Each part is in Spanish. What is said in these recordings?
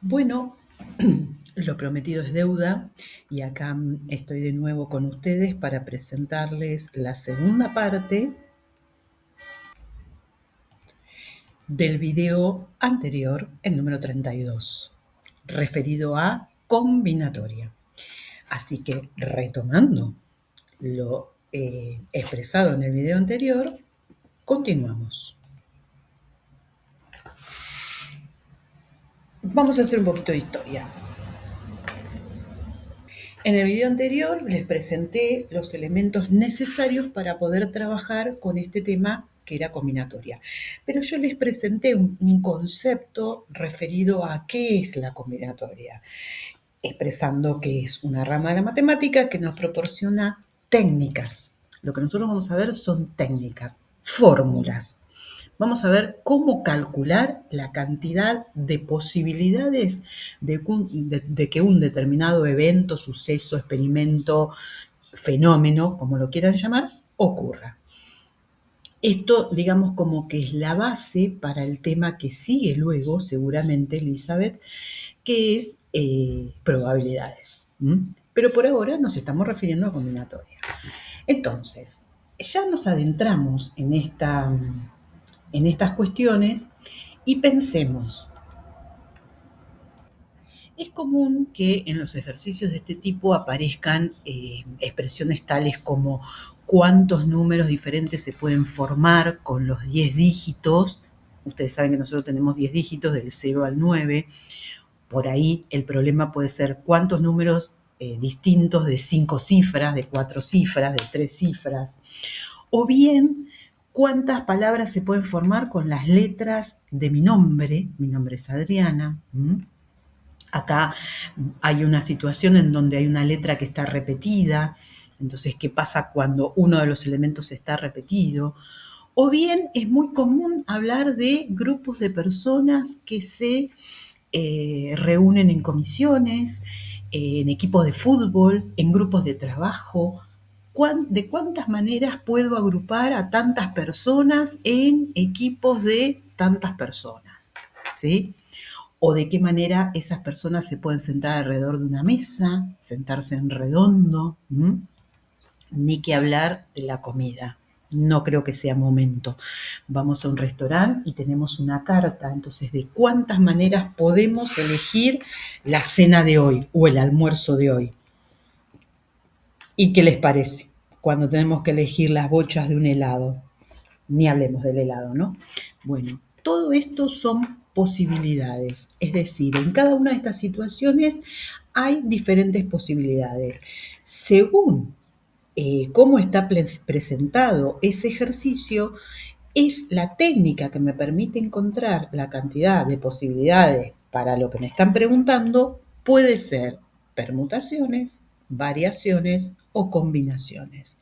Bueno, lo prometido es deuda y acá estoy de nuevo con ustedes para presentarles la segunda parte del video anterior, el número 32, referido a combinatoria. Así que retomando lo expresado en el video anterior, continuamos. Vamos a hacer un poquito de historia. En el video anterior les presenté los elementos necesarios para poder trabajar con este tema que era combinatoria. Pero yo les presenté un concepto referido a qué es la combinatoria, expresando que es una rama de la matemática que nos proporciona técnicas. Lo que nosotros vamos a ver son técnicas, fórmulas. Vamos a ver cómo calcular la cantidad de posibilidades de que un determinado evento, suceso, experimento, fenómeno, como lo quieran llamar, ocurra. Esto, digamos, como que es la base para el tema que sigue luego, seguramente, Elizabeth, que es probabilidades. Pero por ahora nos estamos refiriendo a combinatoria. Entonces, ya nos adentramos en estas cuestiones y pensemos, es común que en los ejercicios de este tipo aparezcan expresiones tales como cuántos números diferentes se pueden formar con los 10 dígitos. Ustedes saben que nosotros tenemos 10 dígitos del 0 al 9. Por ahí el problema puede ser cuántos números distintos de 5 cifras, de 4 cifras, de 3 cifras. O bien, cuántas palabras se pueden formar con las letras de mi nombre es Adriana. Acá hay una situación en donde hay una letra que está repetida, entonces, ¿qué pasa cuando uno de los elementos está repetido? O bien es muy común hablar de grupos de personas que se reúnen en comisiones, en equipos de fútbol, en grupos de trabajo. ¿De cuántas maneras puedo agrupar a tantas personas en equipos de tantas personas? ¿Sí? O de qué manera esas personas se pueden sentar alrededor de una mesa, sentarse en redondo, ni que hablar de la comida. No creo que sea momento. Vamos a un restaurante y tenemos una carta, entonces, de cuántas maneras podemos elegir la cena de hoy o el almuerzo de hoy. ¿Y qué les parece cuando tenemos que elegir las bochas de un helado? Ni hablemos del helado, ¿no? Bueno, todo esto son posibilidades, es decir, en cada una de estas situaciones hay diferentes posibilidades. Según cómo está presentado ese ejercicio, es la técnica que me permite encontrar la cantidad de posibilidades para lo que me están preguntando, puede ser permutaciones, variaciones o combinaciones.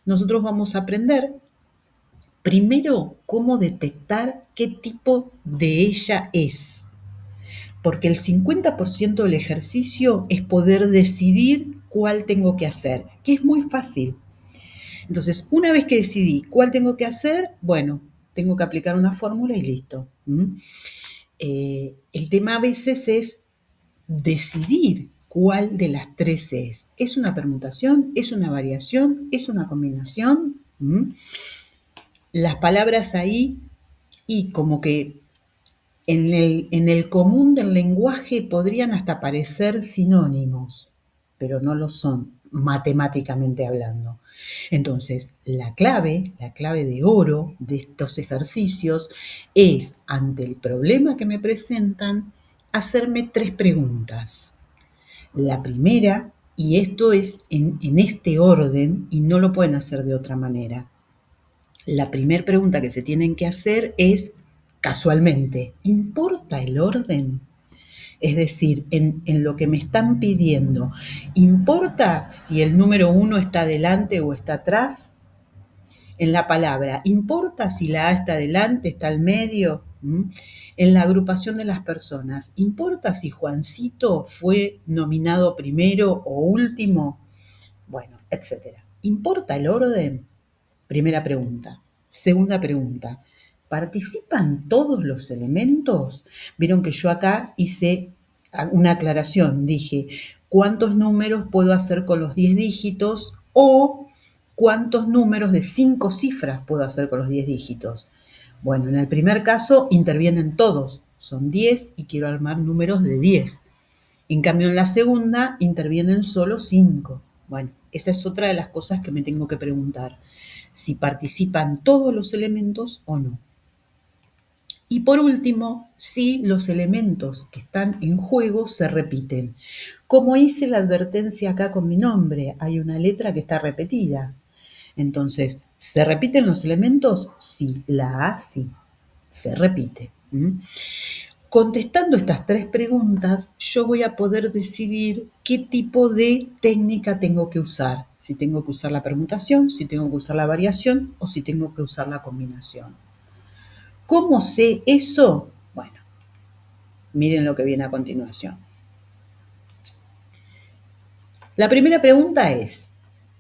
Nosotros vamos a aprender primero cómo detectar qué tipo de ella es, porque el 50% del ejercicio es poder decidir cuál tengo que hacer, que es muy fácil. Entonces, una vez que decidí cuál tengo que hacer, bueno, tengo que aplicar una fórmula y listo. El tema a veces es decidir cuál de las tres es. ¿Es una permutación? ¿Es una variación? ¿Es una combinación? Las palabras ahí y como que en el común del lenguaje podrían hasta parecer sinónimos, pero no lo son matemáticamente hablando. Entonces, la clave de oro de estos ejercicios es, ante el problema que me presentan, hacerme 3 preguntas. La primera, y esto es en este orden y no lo pueden hacer de otra manera. La primera pregunta que se tienen que hacer es, casualmente, ¿importa el orden? Es decir, en lo que me están pidiendo, ¿importa si el número 1 está adelante o está atrás? En la palabra, ¿importa si la A está adelante, está al medio? En la agrupación de las personas, ¿importa si Juancito fue nominado primero o último? Bueno, etcétera. ¿Importa el orden? Primera pregunta. Segunda pregunta. ¿Participan todos los elementos? Vieron que yo acá hice una aclaración, dije, ¿cuántos números puedo hacer con los 10 dígitos? O ¿cuántos números de 5 cifras puedo hacer con los 10 dígitos? Bueno, en el primer caso intervienen todos, son 10 y quiero armar números de 10. En cambio, en la segunda intervienen solo 5. Bueno, esa es otra de las cosas que me tengo que preguntar, si participan todos los elementos o no. Y por último, si los elementos que están en juego se repiten. Como hice la advertencia acá con mi nombre, hay una letra que está repetida. Entonces, ¿se repiten los elementos? Sí, la A sí, se repite. Contestando estas 3 preguntas, yo voy a poder decidir qué tipo de técnica tengo que usar. Si tengo que usar la permutación, si tengo que usar la variación o si tengo que usar la combinación. ¿Cómo sé eso? Bueno, miren lo que viene a continuación. La primera pregunta es,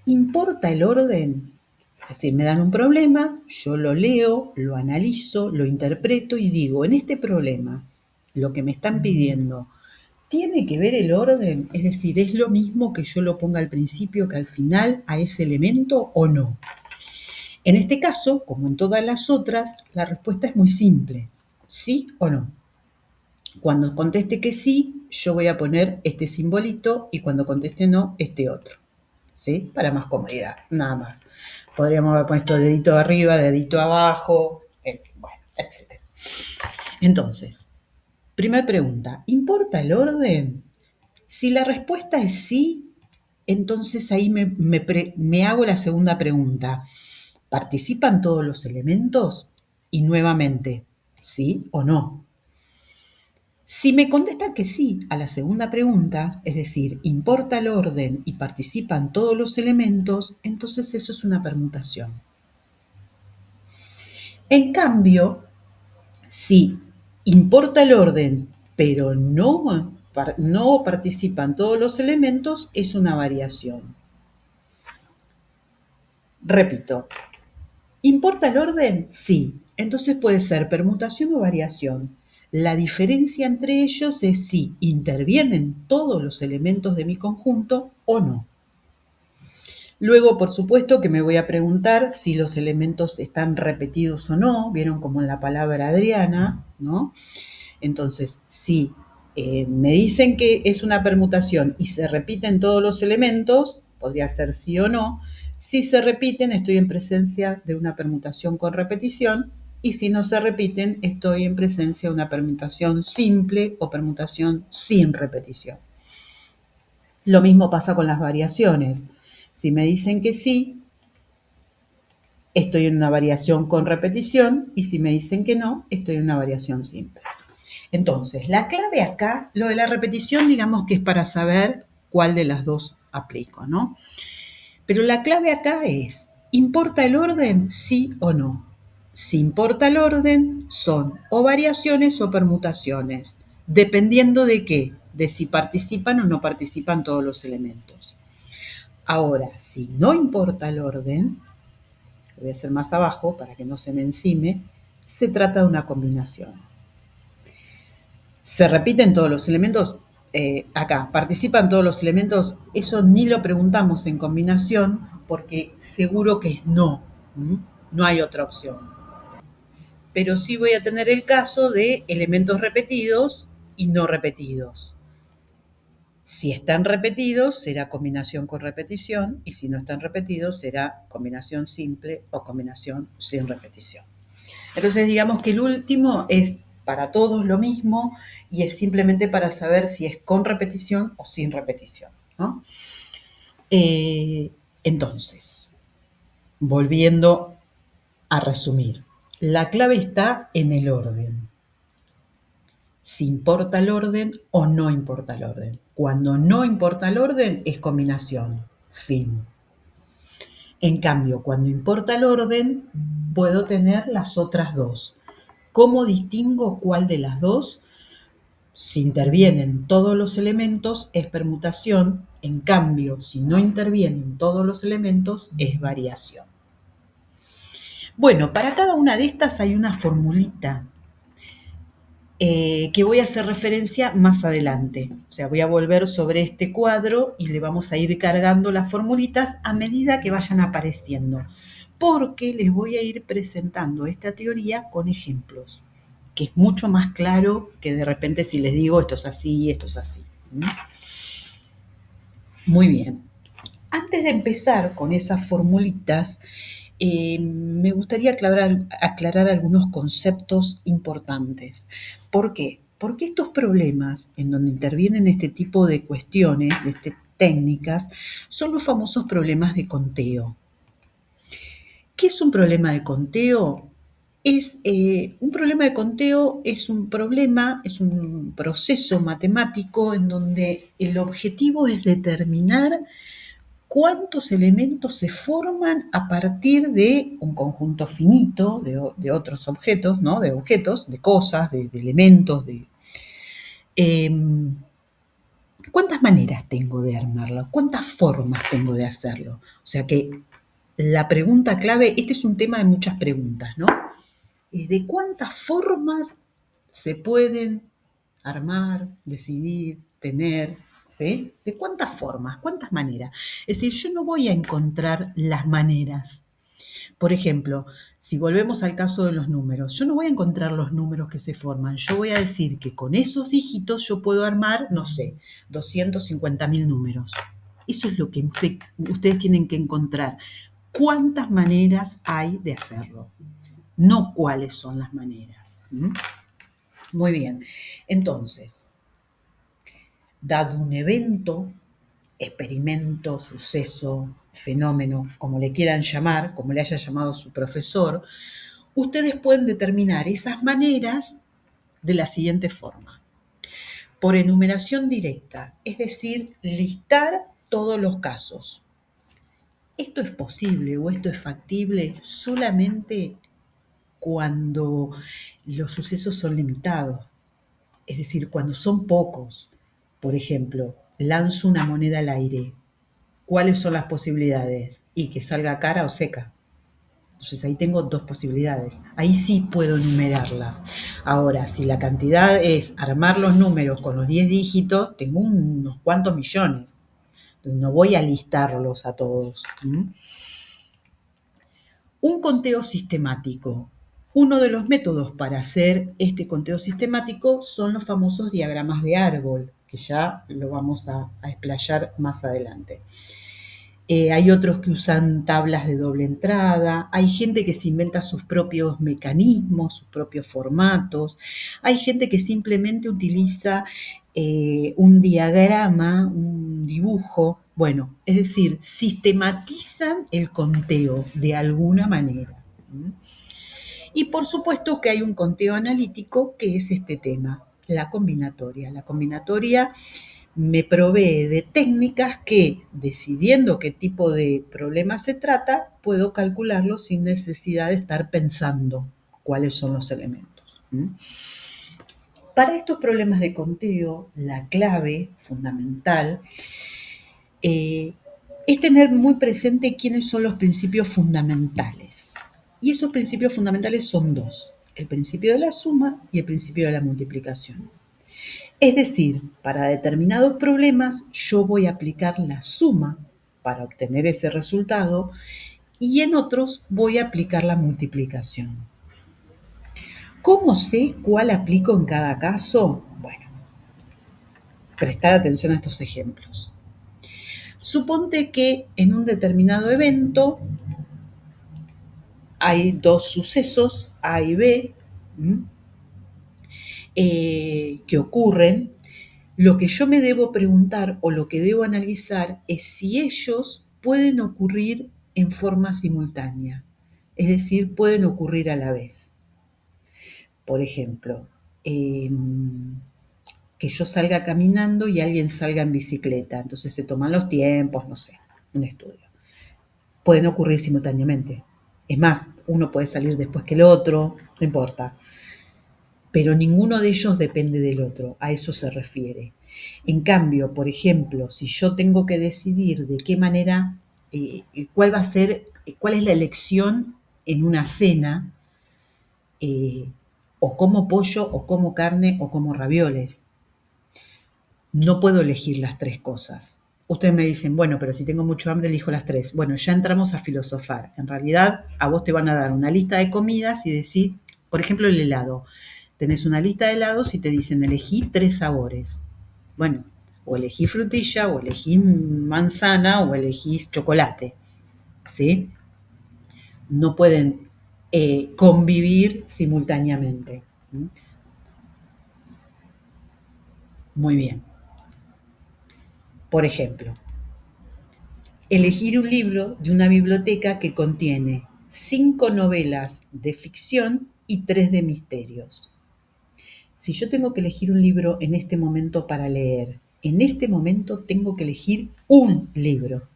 ¿importa el orden? Es decir, me dan un problema, yo lo leo, lo analizo, lo interpreto y digo, en este problema, lo que me están pidiendo, ¿tiene que ver el orden? Es decir, ¿es lo mismo que yo lo ponga al principio que al final a ese elemento o no? En este caso, como en todas las otras, la respuesta es muy simple, sí o no. Cuando conteste que sí, yo voy a poner este simbolito y cuando conteste no, este otro. ¿Sí? Para más comodidad, nada más. Podríamos haber puesto dedito arriba, dedito abajo, bueno, etc. Entonces, primera pregunta, ¿importa el orden? Si la respuesta es sí, entonces ahí me hago la segunda pregunta. ¿Participan todos los elementos? Y nuevamente, ¿sí o no? Si me contestan que sí a la segunda pregunta, es decir, importa el orden y participan todos los elementos, entonces eso es una permutación. En cambio, si importa el orden, pero no participan todos los elementos, es una variación. Repito, ¿importa el orden? Sí. Entonces puede ser permutación o variación. La diferencia entre ellos es si intervienen todos los elementos de mi conjunto o no. Luego, por supuesto, que me voy a preguntar si los elementos están repetidos o no. Vieron como en la palabra Adriana, ¿no? Entonces, si me dicen que es una permutación y se repiten todos los elementos, podría ser sí o no. Si se repiten, estoy en presencia de una permutación con repetición, y si no se repiten, estoy en presencia de una permutación simple o permutación sin repetición. Lo mismo pasa con las variaciones. Si me dicen que sí, estoy en una variación con repetición, y si me dicen que no, estoy en una variación simple. Entonces, la clave acá, lo de la repetición, digamos que es para saber cuál de las dos aplico, ¿no? Pero la clave acá es, ¿importa el orden? Sí o no. Si importa el orden, son o variaciones o permutaciones, dependiendo de qué, de si participan o no participan todos los elementos. Ahora, si no importa el orden, lo voy a hacer más abajo para que no se me encime, se trata de una combinación. ¿Se repiten todos los elementos? Acá, ¿participan todos los elementos? Eso ni lo preguntamos en combinación porque seguro que es no. No hay otra opción. Pero sí voy a tener el caso de elementos repetidos y no repetidos. Si están repetidos, será combinación con repetición, y si no están repetidos, será combinación simple o combinación sin repetición. Entonces, digamos que el último es para todos lo mismo y es simplemente para saber si es con repetición o sin repetición, ¿no? Entonces, volviendo a resumir, la clave está en el orden. Si importa el orden o no importa el orden. Cuando no importa el orden es combinación, fin. En cambio, cuando importa el orden, puedo tener las otras dos. ¿Cómo distingo cuál de las dos? Si intervienen todos los elementos, es permutación. En cambio, si no intervienen todos los elementos, es variación. Bueno, para cada una de estas hay una formulita. que voy a hacer referencia más adelante. O sea, voy a volver sobre este cuadro y le vamos a ir cargando las formulitas a medida que vayan apareciendo, porque les voy a ir presentando esta teoría con ejemplos, que es mucho más claro que de repente si les digo esto es así, esto es así. Muy bien. Antes de empezar con esas formulitas, me gustaría aclarar algunos conceptos importantes. ¿Por qué? Porque estos problemas en donde intervienen este tipo de cuestiones, técnicas, son los famosos problemas de conteo. ¿Qué es un problema de conteo? Un problema de conteo es un problema, es un proceso matemático en donde el objetivo es determinar cuántos elementos se forman a partir de un conjunto finito de otros objetos, ¿no? De objetos, de cosas, de elementos, ¿cuántas maneras tengo de armarlo? ¿Cuántas formas tengo de hacerlo? O sea que la pregunta clave, este es un tema de muchas preguntas, ¿no? ¿De cuántas formas se pueden armar, decidir, tener? ¿Sí? ¿De cuántas formas? ¿Cuántas maneras? Es decir, yo no voy a encontrar las maneras. Por ejemplo, si volvemos al caso de los números, yo no voy a encontrar los números que se forman. Yo voy a decir que con esos dígitos yo puedo armar, no sé, 250.000 números. Eso es lo que ustedes tienen que encontrar. ¿Cuántas maneras hay de hacerlo? No cuáles son las maneras. Muy bien. Entonces, dado un evento, experimento, suceso, fenómeno, como le quieran llamar, como le haya llamado su profesor, ustedes pueden determinar esas maneras de la siguiente forma. Por enumeración directa, es decir, listar todos los casos. Esto es posible o esto es factible solamente cuando los sucesos son limitados, es decir, cuando son pocos. Por ejemplo, lanzo una moneda al aire. ¿Cuáles son las posibilidades? Y que salga cara o seca. Entonces ahí tengo dos posibilidades. Ahí sí puedo enumerarlas. Ahora, si la cantidad es armar los números con los 10 dígitos, tengo unos cuantos millones. Entonces no voy a listarlos a todos. Un conteo sistemático. Uno de los métodos para hacer este conteo sistemático son los famosos diagramas de árbol, que ya lo vamos a explayar más adelante. Hay otros que usan tablas de doble entrada, hay gente que se inventa sus propios mecanismos, sus propios formatos, hay gente que simplemente utiliza un diagrama, un dibujo, bueno, es decir, sistematizan el conteo de alguna manera. Y por supuesto que hay un conteo analítico que es este tema, la combinatoria. La combinatoria me provee de técnicas que, decidiendo qué tipo de problema se trata, puedo calcularlo sin necesidad de estar pensando cuáles son los elementos. Para estos problemas de conteo, la clave fundamental es tener muy presente quiénes son los principios fundamentales. Y esos principios fundamentales son dos, el principio de la suma y el principio de la multiplicación. Es decir, para determinados problemas yo voy a aplicar la suma para obtener ese resultado y en otros voy a aplicar la multiplicación. ¿Cómo sé cuál aplico en cada caso? Bueno, prestar atención a estos ejemplos. Suponte que en un determinado evento hay dos sucesos, A y B, que ocurren. Lo que yo me debo preguntar o lo que debo analizar es si ellos pueden ocurrir en forma simultánea, es decir, pueden ocurrir a la vez. Por ejemplo, que yo salga caminando y alguien salga en bicicleta, entonces se toman los tiempos, no sé, un estudio. Pueden ocurrir simultáneamente. Es más, uno puede salir después que el otro, no importa. Pero ninguno de ellos depende del otro, a eso se refiere. En cambio, por ejemplo, si yo tengo que decidir de qué manera, cuál va a ser, cuál es la elección en una cena, o como pollo, o como carne, o como ravioles. No puedo elegir las tres cosas. Ustedes me dicen, bueno, pero si tengo mucho hambre, elijo las tres. Bueno, ya entramos a filosofar. En realidad, a vos te van a dar una lista de comidas y decir, por ejemplo, el helado. Tenés una lista de helados y te dicen, elegí tres sabores. Bueno, o elegí frutilla, o elegí manzana, o elegís chocolate. ¿Sí? No pueden convivir simultáneamente. ¿Mm? Muy bien. Por ejemplo, elegir un libro de una biblioteca que contiene 5 novelas de ficción y 3 de misterios. Si yo tengo que elegir un libro en este momento para leer, en este momento tengo que elegir un libro.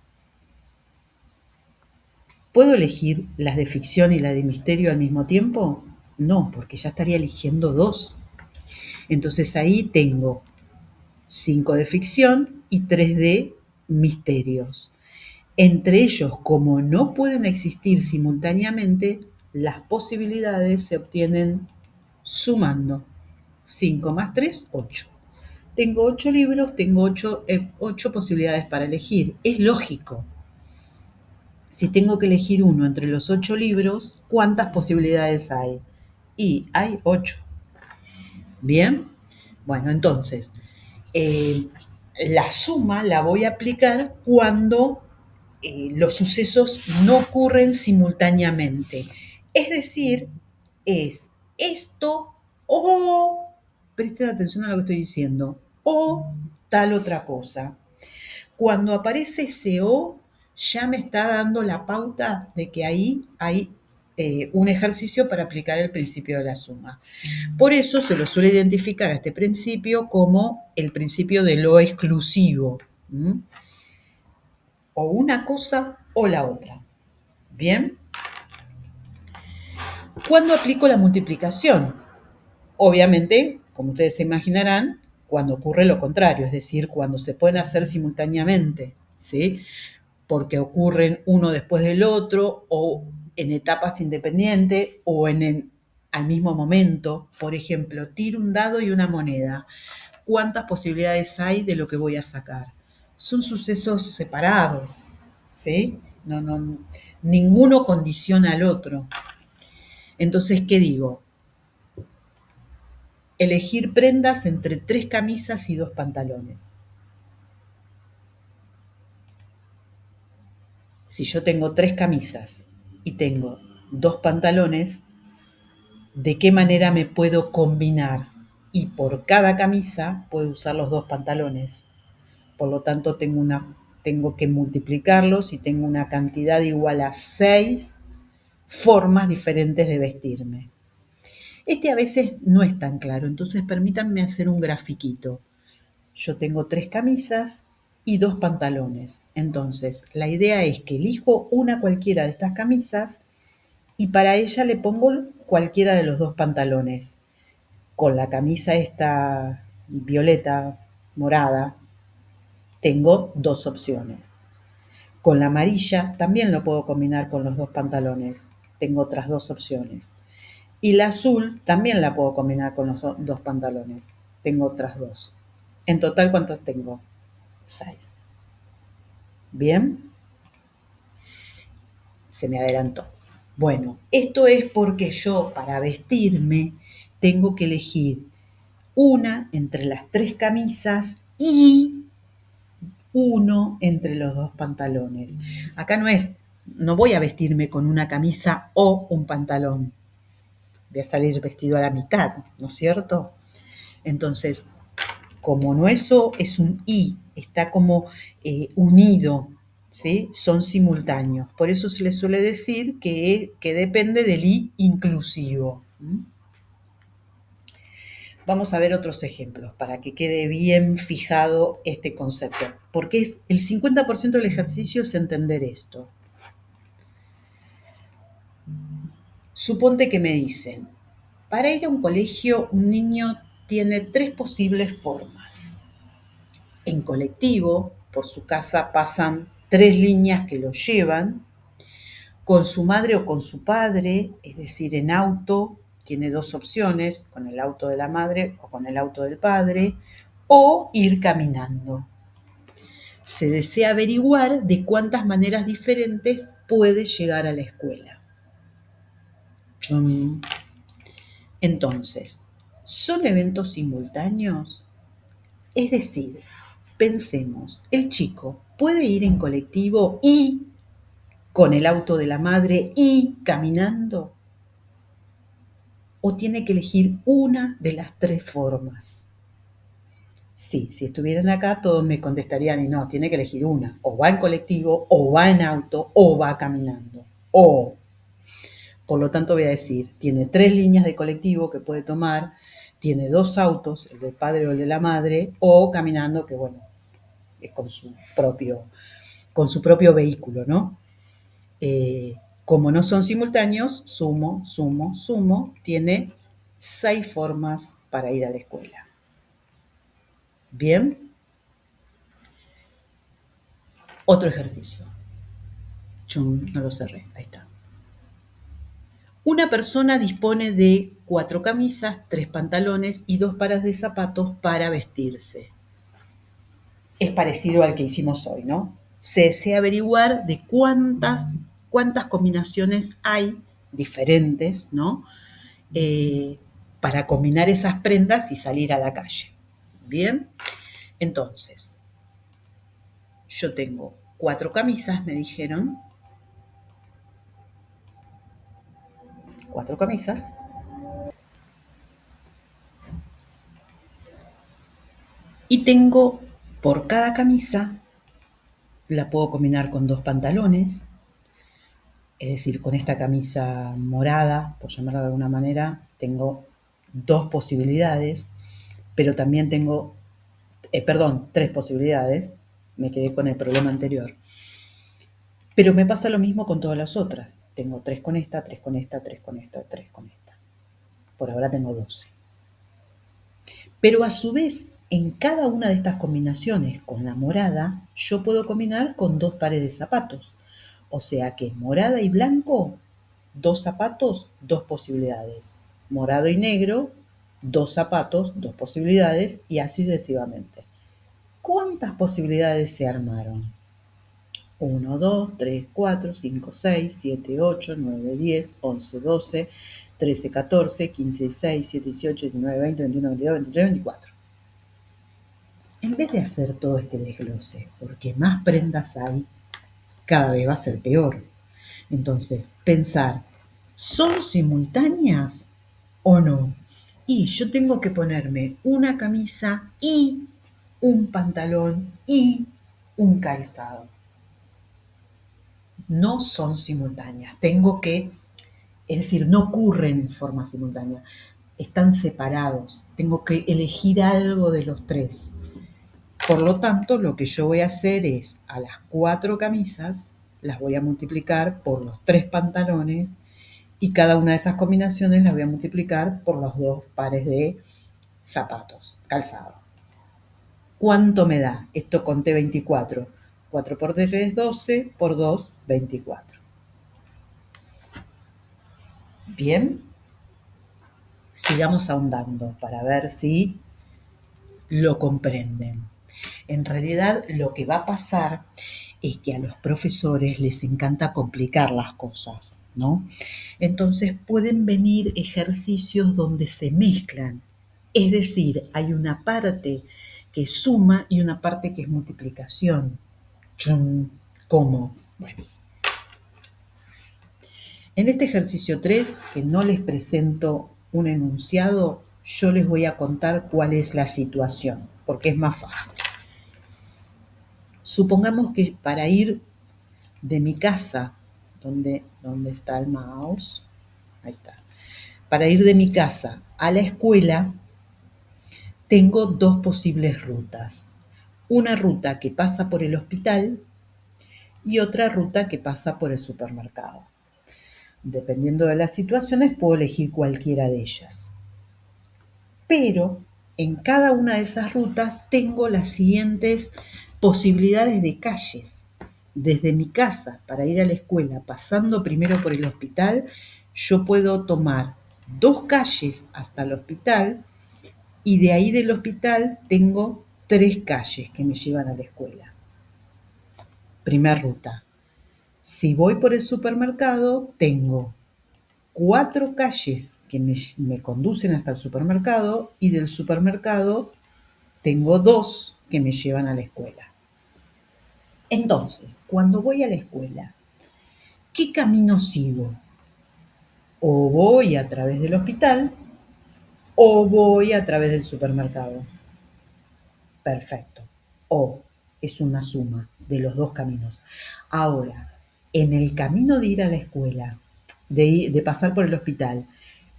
¿Puedo elegir las de ficción y las de misterio al mismo tiempo? No, porque ya estaría eligiendo dos. Entonces ahí tengo 5 de ficción y 3 de misterios. Entre ellos, como no pueden existir simultáneamente, las posibilidades se obtienen sumando. 5 más 3, 8. Tengo 8 libros, tengo 8 posibilidades para elegir. Es lógico. Si tengo que elegir uno entre los 8 libros, ¿cuántas posibilidades hay? Y hay 8. ¿Bien? Bueno, entonces, eh, la suma la voy a aplicar cuando los sucesos no ocurren simultáneamente. Es decir, es esto o, presten atención a lo que estoy diciendo, o tal otra cosa. Cuando aparece ese o, ya me está dando la pauta de que ahí hay un ejercicio para aplicar el principio de la suma. Por eso se lo suele identificar a este principio como el principio de lo exclusivo. ¿Mm? O una cosa o la otra. Bien. ¿Cuándo aplico la multiplicación? Obviamente, como ustedes se imaginarán, cuando ocurre lo contrario, es decir, cuando se pueden hacer simultáneamente, ¿sí? Porque ocurren uno después del otro o en etapas independientes o al mismo momento. Por ejemplo, tiro un dado y una moneda. ¿Cuántas posibilidades hay de lo que voy a sacar? Son sucesos separados, ¿sí? Ninguno condiciona al otro. Entonces, ¿qué digo? Elegir prendas entre 3 camisas y 2 pantalones. Si yo tengo 3 camisas y tengo 2 pantalones, ¿de qué manera me puedo combinar? Y por cada camisa puedo usar los 2 pantalones. Por lo tanto, tengo que multiplicarlos y tengo una cantidad igual a 6 formas diferentes de vestirme. Este a veces no es tan claro, entonces permítanme hacer un grafiquito. Yo tengo 3 camisas y 2 pantalones. Entonces, la idea es que elijo una cualquiera de estas camisas y para ella le pongo cualquiera de los 2 pantalones. Con la camisa esta violeta, morada, tengo 2 opciones. Con la amarilla también lo puedo combinar con los 2 pantalones. Tengo otras 2 opciones. Y la azul también la puedo combinar con los 2 pantalones. Tengo otras 2. En total, ¿cuántos tengo? 6. Bien, se me adelantó. Bueno, esto es porque yo para vestirme tengo que elegir una entre las 3 camisas y uno entre los 2 pantalones. Acá no voy a vestirme con una camisa o un pantalón. Voy a salir vestido a la mitad, ¿no es cierto? Entonces, como no eso es un y, está como unido, ¿sí? Son simultáneos. Por eso se le suele decir que depende del y inclusivo. ¿Mm? Vamos a ver otros ejemplos para que quede bien fijado este concepto, porque es el 50% del ejercicio es entender esto. Suponte que me dicen, para ir a un colegio un niño tiene 3 posibles formas. En colectivo, por su casa pasan 3 líneas que lo llevan. Con su madre o con su padre, es decir, en auto, tiene dos opciones, con el auto de la madre o con el auto del padre, o ir caminando. Se desea averiguar de cuántas maneras diferentes puede llegar a la escuela. Entonces, ¿son eventos simultáneos? Es decir, pensemos, el chico puede ir en colectivo y con el auto de la madre y caminando, o tiene que elegir una de las tres formas. Sí, si estuvieran acá todos me contestarían y no, tiene que elegir una, o va en colectivo, o va en auto, o va caminando, o, por lo tanto voy a decir, tiene tres líneas de colectivo que puede tomar, tiene dos autos, el del padre o el de la madre, o caminando, que bueno, es con su propio vehículo, ¿no? Como no son simultáneos, sumo, tiene 6 formas para ir a la escuela. Bien, otro ejercicio. No lo cerré, ahí está. Una persona dispone de 4 camisas, 3 pantalones y 2 pares de zapatos para vestirse. Es parecido al que hicimos hoy, ¿no? Se desea averiguar de cuántas combinaciones hay diferentes, ¿no? Para combinar esas prendas y salir a la calle. Bien, entonces, yo tengo 4 camisas, me dijeron. 4 camisas. Y tengo por cada camisa, la puedo combinar con 2 pantalones. Es decir, con esta camisa morada, por llamarla de alguna manera, tengo 2 posibilidades, pero también tengo, 3 posibilidades, me quedé con el problema anterior. Pero me pasa lo mismo con todas las otras. Tengo 3 con esta, 3 con esta, 3 con esta, 3 con esta. Por ahora tengo 12. Pero a su vez, en cada una de estas combinaciones con la morada, yo puedo combinar con 2 pares de zapatos. O sea que morada y blanco, 2 zapatos, 2 posibilidades. Morado y negro, 2 zapatos, 2 posibilidades, y así sucesivamente. ¿Cuántas posibilidades se armaron? 1, 2, 3, 4, 5, 6, 7, 8, 9, 10, 11, 12, 13, 14, 15, 16, 17, 18, 19, 20, 21, 22, 23, 24. En vez de hacer todo este desglose, porque más prendas hay, cada vez va a ser peor. Entonces, pensar, ¿son simultáneas o no? Y yo tengo que ponerme una camisa y un pantalón y un calzado. No son simultáneas. Es decir, no ocurren en forma simultánea. Están separados. Tengo que elegir algo de los tres. Por lo tanto, lo que yo voy a hacer es a las 4 camisas las voy a multiplicar por los 3 pantalones y cada una de esas combinaciones las voy a multiplicar por los 2 pares de zapatos, calzado. ¿Cuánto me da? Esto conté 24. 4 por 3 es 12, por 2, 24. Bien, sigamos ahondando para ver si lo comprenden. En realidad, lo que va a pasar es que a los profesores les encanta complicar las cosas, ¿no? Entonces pueden venir ejercicios donde se mezclan. Es decir, hay una parte que es suma y una parte que es multiplicación. ¿Cómo? Bueno, en este ejercicio 3, que no les presento un enunciado, yo les voy a contar cuál es la situación, porque es más fácil. Supongamos que para ir de mi casa, ¿dónde está el mouse? Ahí está. Para ir de mi casa a la escuela, tengo 2 posibles rutas. Una ruta que pasa por el hospital y otra ruta que pasa por el supermercado. Dependiendo de las situaciones, puedo elegir cualquiera de ellas. Pero en cada una de esas rutas tengo las siguientes posibilidades de calles. Desde mi casa para ir a la escuela, pasando primero por el hospital, yo puedo tomar 2 calles hasta el hospital y de ahí del hospital tengo 3 calles que me llevan a la escuela. Primer ruta. Si voy por el supermercado, tengo 4 calles que me conducen hasta el supermercado y del supermercado tengo 2 que me llevan a la escuela. Entonces, cuando voy a la escuela, ¿qué camino sigo? O voy a través del hospital o voy a través del supermercado. Perfecto. O es una suma de los dos caminos. Ahora, en el camino de ir a la escuela, de pasar por el hospital,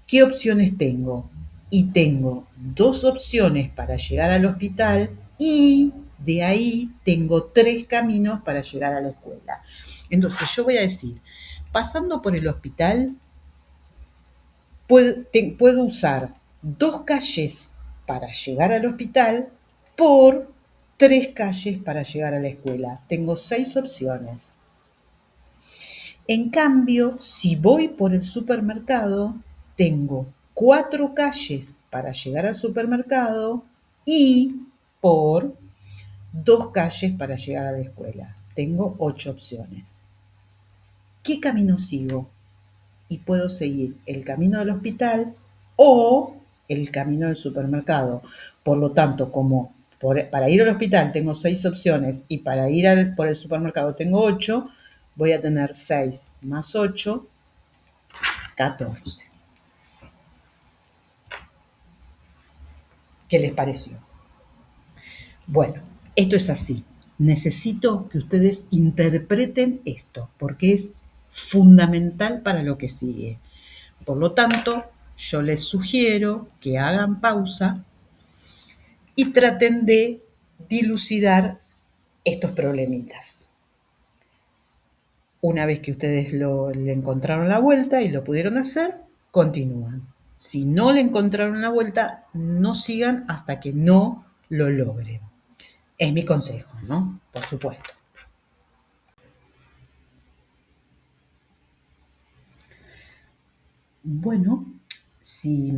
¿qué opciones tengo? Y tengo 2 opciones para llegar al hospital y de ahí tengo 3 caminos para llegar a la escuela. Entonces yo voy a decir, pasando por el hospital, puedo usar 2 calles para llegar al hospital por 3 calles para llegar a la escuela. Tengo 6 opciones. En cambio, si voy por el supermercado, tengo 4 calles para llegar al supermercado y por 2 calles para llegar a la escuela. Tengo 8 opciones. ¿Qué camino sigo? Y puedo seguir el camino del hospital o el camino del supermercado. Por lo tanto, como para ir al hospital tengo 6 opciones y para ir por el supermercado tengo 8, voy a tener 6 más 8, 14. ¿Qué les pareció? Bueno, esto es así. Necesito que ustedes interpreten esto porque es fundamental para lo que sigue. Por lo tanto, yo les sugiero que hagan pausa y traten de dilucidar estos problemitas. Una vez que ustedes le encontraron la vuelta y lo pudieron hacer, continúan. Si no le encontraron la vuelta, no sigan hasta que no lo logren. Es mi consejo, ¿no? Por supuesto. Bueno, si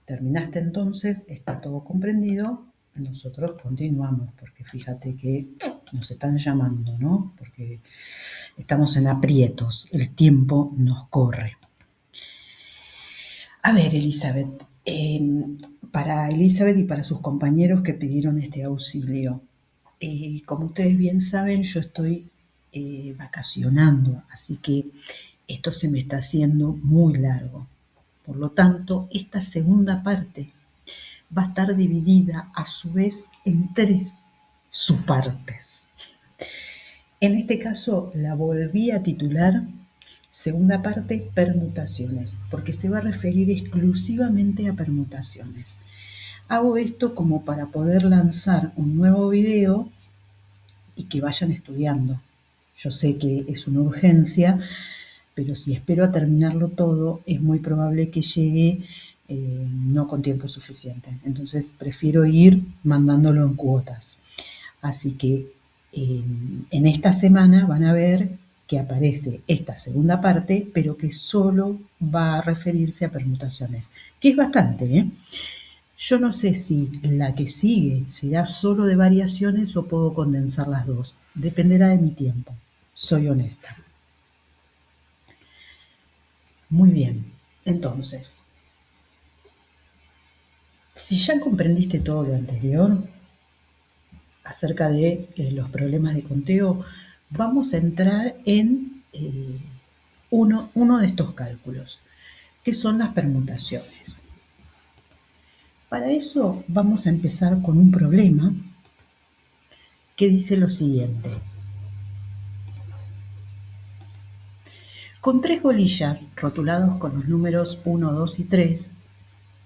terminaste entonces, está todo comprendido, nosotros continuamos, porque fíjate que nos están llamando, ¿no? Porque estamos en aprietos, el tiempo nos corre. A ver, Elizabeth, para Elizabeth y para sus compañeros que pidieron este auxilio, como ustedes bien saben, yo estoy vacacionando, así que esto se me está haciendo muy largo. Por lo tanto, esta segunda parte va a estar dividida a su vez en 3 subpartes. En este caso la volví a titular segunda parte permutaciones, porque se va a referir exclusivamente a permutaciones. Hago esto como para poder lanzar un nuevo video y que vayan estudiando. Yo sé que es una urgencia, pero si espero a terminarlo todo, es muy probable que llegue no con tiempo suficiente. Entonces prefiero ir mandándolo en cuotas. Así que en esta semana van a ver que aparece esta segunda parte, pero que solo va a referirse a permutaciones, que es bastante, ¿eh? Yo no sé si la que sigue será solo de variaciones o puedo condensar las dos. Dependerá de mi tiempo. Soy honesta. Muy bien. Entonces, si ya comprendiste todo lo anterior acerca de los problemas de conteo, vamos a entrar en uno de estos cálculos, que son las permutaciones. Para eso vamos a empezar con un problema que dice lo siguiente. Con 3 bolillas rotulados con los números 1, 2 y 3,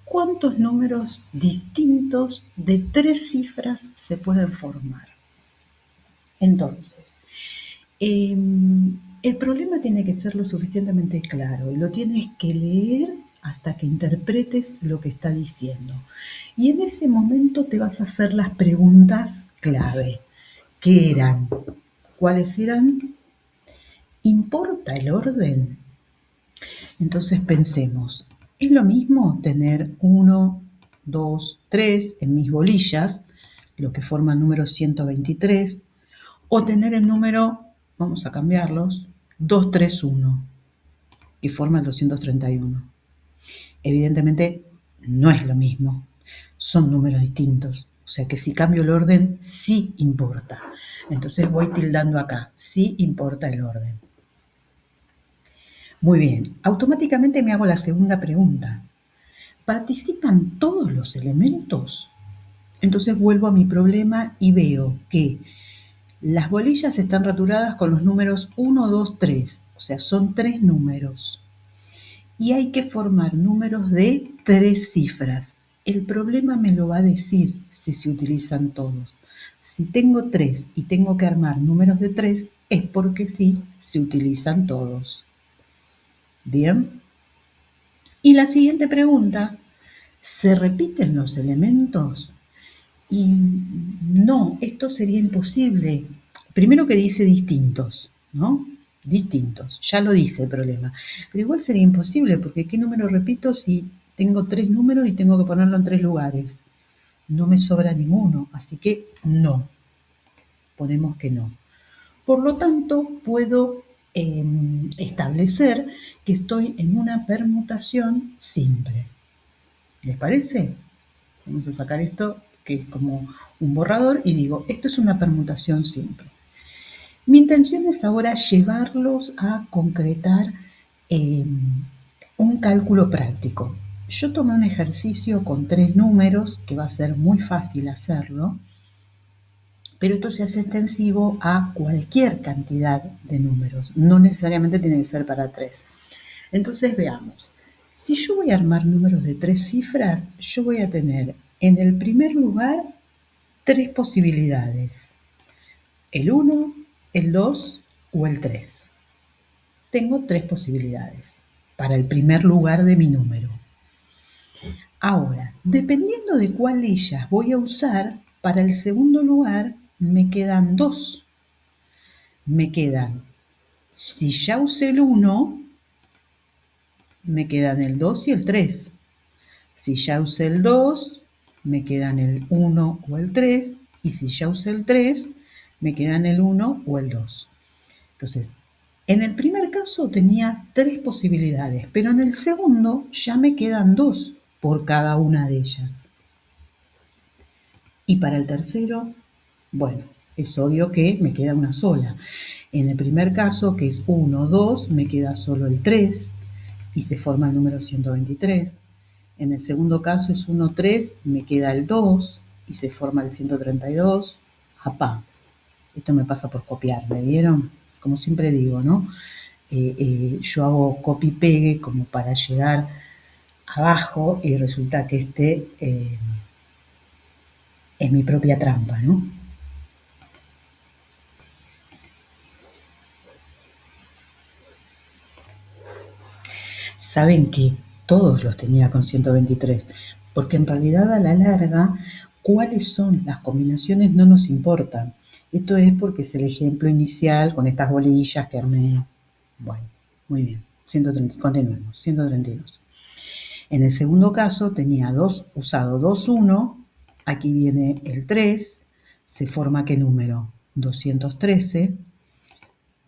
¿cuántos números distintos de 3 cifras se pueden formar? Entonces, el problema tiene que ser lo suficientemente claro y lo tienes que leer hasta que interpretes lo que está diciendo. Y en ese momento te vas a hacer las preguntas clave. ¿Qué eran? ¿Cuáles eran? ¿Importa el orden? Entonces pensemos, Es lo mismo tener 1, 2, 3 en mis bolillas, lo que forma el número 123, o tener el número, vamos a cambiarlos, 231, que forma el 231. Evidentemente no es lo mismo, son números distintos. O sea que si cambio el orden, sí importa. Entonces voy tildando acá, sí importa el orden. Muy bien, automáticamente me hago la segunda pregunta. ¿Participan todos los elementos? Entonces vuelvo a mi problema y veo que las bolillas están rotuladas con los números 1, 2, 3, o sea, son 3 números. Y hay que formar números de 3 cifras. El problema me lo va a decir si se utilizan todos. Si tengo 3 y tengo que armar números de 3, es porque sí se utilizan todos. Bien. Y la siguiente pregunta, ¿se repiten los elementos? Y no, esto sería imposible. Primero que dice distintos, ¿no? Distintos, ya lo dice el problema. Pero igual sería imposible, porque ¿qué número repito si tengo 3 números y tengo que ponerlo en 3 lugares? No me sobra ninguno, así que no. Ponemos que no. Por lo tanto, puedo establecer que estoy en una permutación simple. ¿Les parece? Vamos a sacar esto, que es como un borrador, y digo, esto es una permutación simple. Mi intención es ahora llevarlos a concretar un cálculo práctico. Yo tomé un ejercicio con 3 números, que va a ser muy fácil hacerlo, pero esto se hace extensivo a cualquier cantidad de números. No necesariamente tiene que ser para 3. Entonces veamos. Si yo voy a armar números de 3 cifras, yo voy a tener en el primer lugar 3 posibilidades. El 1, el 2 o el 3. Tengo 3 posibilidades para el primer lugar de mi número. Ahora, dependiendo de cuál de ellas voy a usar, para el segundo lugar me quedan 2. Me quedan, si ya usé el 1, me quedan el 2 y el 3. Si ya usé el 2, me quedan el 1 o el 3. Y si ya usé el 3, me quedan el 1 o el 2. Entonces, en el primer caso tenía 3 posibilidades, pero en el segundo ya me quedan 2 por cada una de ellas. Y para el tercero, bueno, es obvio que me queda una sola. En el primer caso, que es 1, 2, me queda solo el 3 y se forma el número 123. En el segundo caso es 1, 3, me queda el 2 y se forma el 132. ¡Apá! Esto me pasa por copiar, ¿me vieron? Como siempre digo, ¿no? Yo hago copy-pegue como para llegar abajo y resulta que es mi propia trampa, ¿no? Saben que todos los tenía con 123, porque en realidad a la larga, cuáles son las combinaciones no nos importan. Esto es porque es el ejemplo inicial con estas bolillas que armé. Bueno, muy bien, 130, continuemos, 132. En el segundo caso tenía usado 2, 1, aquí viene el 3, se forma ¿qué número? 213,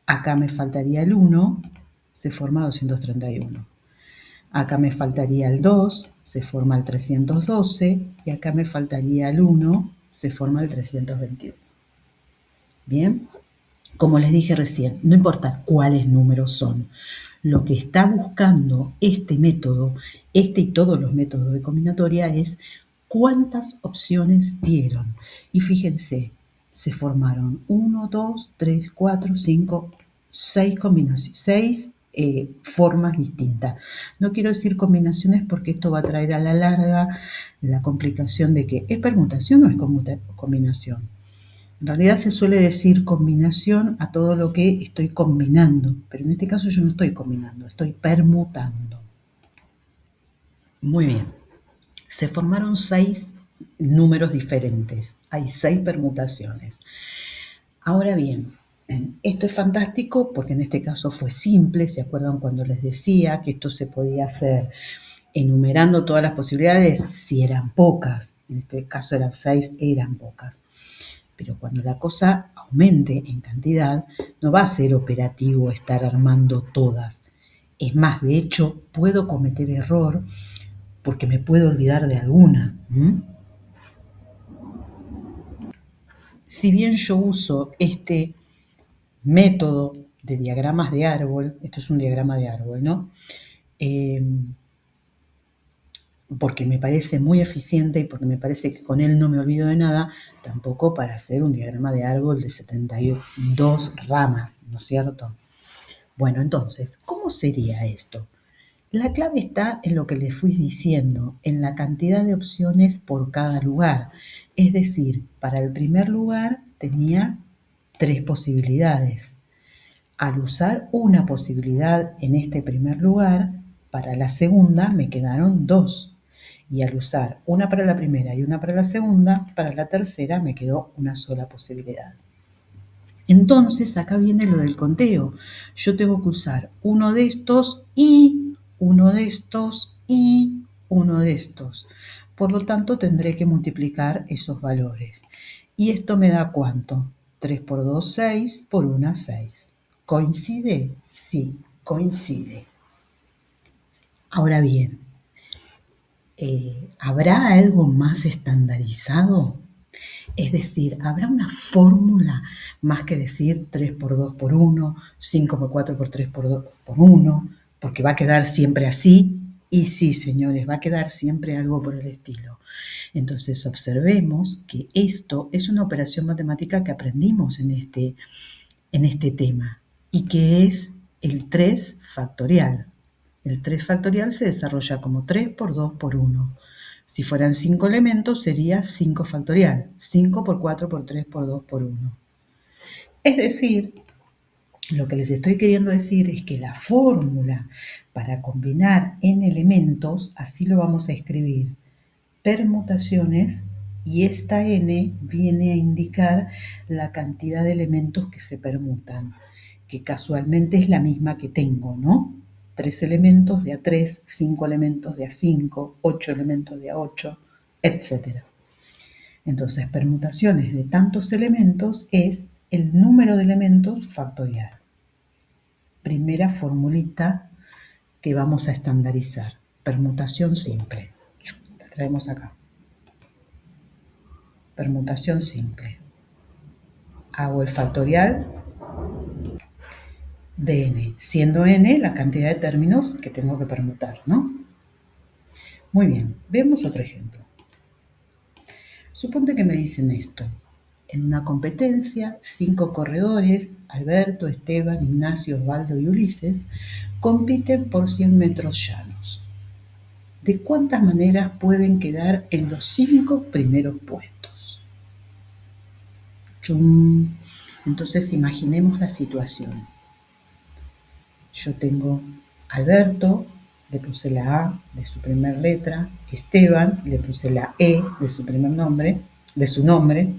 acá me faltaría el 1, se forma 231. Acá me faltaría el 2, se forma el 312, y acá me faltaría el 1, se forma el 321. Bien, como les dije recién, no importa cuáles números son. Lo que está buscando este método, este y todos los métodos de combinatoria, es cuántas opciones dieron. Y fíjense, se formaron 1, 2, 3, 4, 5, 6 combinaciones, 6 formas distintas. No quiero decir combinaciones porque esto va a traer a la larga la complicación de que ¿es permutación o es combinación? En realidad se suele decir combinación a todo lo que estoy combinando, pero en este caso yo no estoy combinando, estoy permutando. Muy bien. Se formaron 6 números diferentes, hay 6 permutaciones. Ahora bien, esto es fantástico porque en este caso fue simple. ¿Se acuerdan cuando les decía que esto se podía hacer enumerando todas las posibilidades, si eran pocas, en este caso eran 6, eran pocas. Pero cuando la cosa aumente en cantidad, no va a ser operativo estar armando todas. Es más, de hecho, puedo cometer error porque me puedo olvidar de alguna. Si bien yo uso este método de diagramas de árbol, esto es un diagrama de árbol, ¿no? Porque me parece muy eficiente y porque me parece que con él no me olvido de nada, tampoco para hacer un diagrama de árbol de 72 ramas, ¿no es cierto? Bueno, entonces, ¿cómo sería esto? La clave está en lo que les fui diciendo, en la cantidad de opciones por cada lugar. Es decir, para el primer lugar tenía 3 posibilidades. Al usar una posibilidad en este primer lugar, para la segunda me quedaron 2. Y al usar una para la primera y una para la segunda, para la tercera me quedó una sola posibilidad. Entonces, acá viene lo del conteo. Yo tengo que usar uno de estos y uno de estos y uno de estos. Por lo tanto, tendré que multiplicar esos valores. ¿Y esto me da cuánto? 3 por 2, 6, por 1, 6. ¿Coincide? Sí, coincide. Ahora bien, ¿habrá algo más estandarizado? Es decir, ¿habrá una fórmula más que decir 3 por 2 por 1, 5 por 4 por 3 por 2 por 1, porque va a quedar siempre así? Y sí, señores, va a quedar siempre algo por el estilo. Entonces, observemos que esto es una operación matemática que aprendimos en este tema y que es el 3 factorial. El 3 factorial se desarrolla como 3 por 2 por 1. Si fueran 5 elementos sería 5 factorial, 5 por 4 por 3 por 2 por 1. Es decir, lo que les estoy queriendo decir es que la fórmula para combinar n elementos, así lo vamos a escribir, permutaciones, y esta n viene a indicar la cantidad de elementos que se permutan, que casualmente es la misma que tengo, ¿no? 3 elementos de A3, 5 elementos de A5, 8 elementos de A8, etc. Entonces, permutaciones de tantos elementos es el número de elementos factorial. Primera formulita que vamos a estandarizar. Permutación simple. La traemos acá. Permutación simple. Hago el factorial de n, siendo n la cantidad de términos que tengo que permutar, ¿no? Muy bien, veamos otro ejemplo. Suponte que me dicen esto. En una competencia, 5 corredores, Alberto, Esteban, Ignacio, Osvaldo y Ulises, compiten por 100 metros llanos. ¿De cuántas maneras pueden quedar en los 5 primeros puestos? ¡Chum! Entonces imaginemos la situación. Yo tengo Alberto, le puse la A de su primer letra, Esteban, le puse la E de su primer nombre, de su nombre,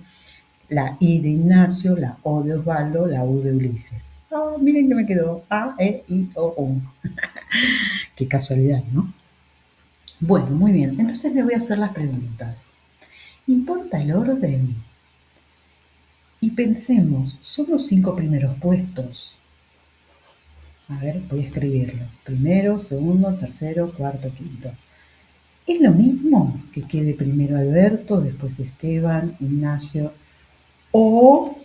la I de Ignacio, la O de Osvaldo, la U de Ulises. Oh, miren que me quedó A, E, I, O, U. Qué casualidad, ¿no? Bueno, muy bien. Entonces me voy a hacer las preguntas. ¿Importa el orden? Y pensemos, ¿son los 5 primeros puestos? A ver, voy a escribirlo. Primero, segundo, tercero, cuarto, quinto. ¿Es lo mismo que quede primero Alberto, después Esteban, Ignacio, o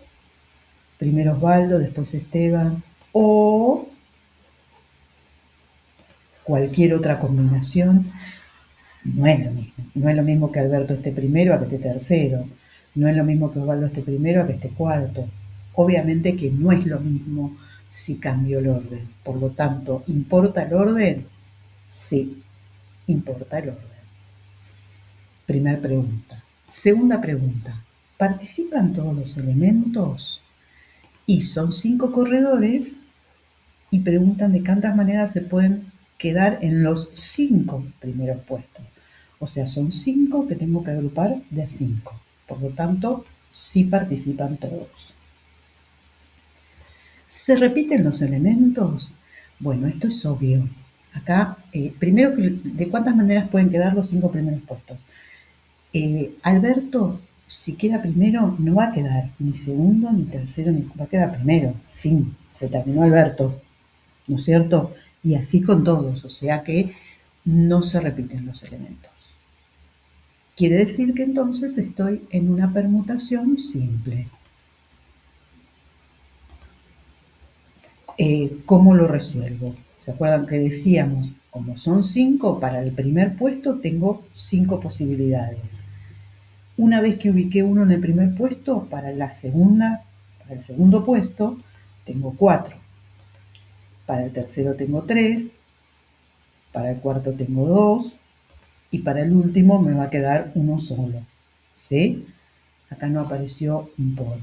primero Osvaldo, después Esteban, o cualquier otra combinación? No es lo mismo. No es lo mismo que Alberto esté primero a que esté tercero. No es lo mismo que Osvaldo esté primero a que esté cuarto. Obviamente que no es lo mismo si cambio el orden. Por lo tanto, ¿importa el orden? Sí, importa el orden. Primera pregunta. Segunda pregunta. ¿Participan todos los elementos? Y son 5 corredores y preguntan de cuántas maneras se pueden quedar en los 5 primeros puestos. O sea, son 5 que tengo que agrupar de a 5. Por lo tanto, sí participan todos. ¿Se repiten los elementos? Bueno, esto es obvio. Acá, primero, ¿de cuántas maneras pueden quedar los 5 primeros puestos? Alberto, si queda primero, no va a quedar ni segundo, ni tercero, ni va a quedar primero. Fin, se terminó Alberto, ¿no es cierto? Y así con todos, o sea que no se repiten los elementos. Quiere decir que entonces estoy en una permutación simple. ¿Cómo lo resuelvo? ¿Se acuerdan que decíamos, como son 5, para el primer puesto tengo 5 posibilidades? Una vez que ubiqué uno en el primer puesto, para el segundo puesto, tengo 4. Para el tercero tengo 3. Para el cuarto tengo 2. Y para el último me va a quedar uno solo. ¿Sí? Acá no apareció un por.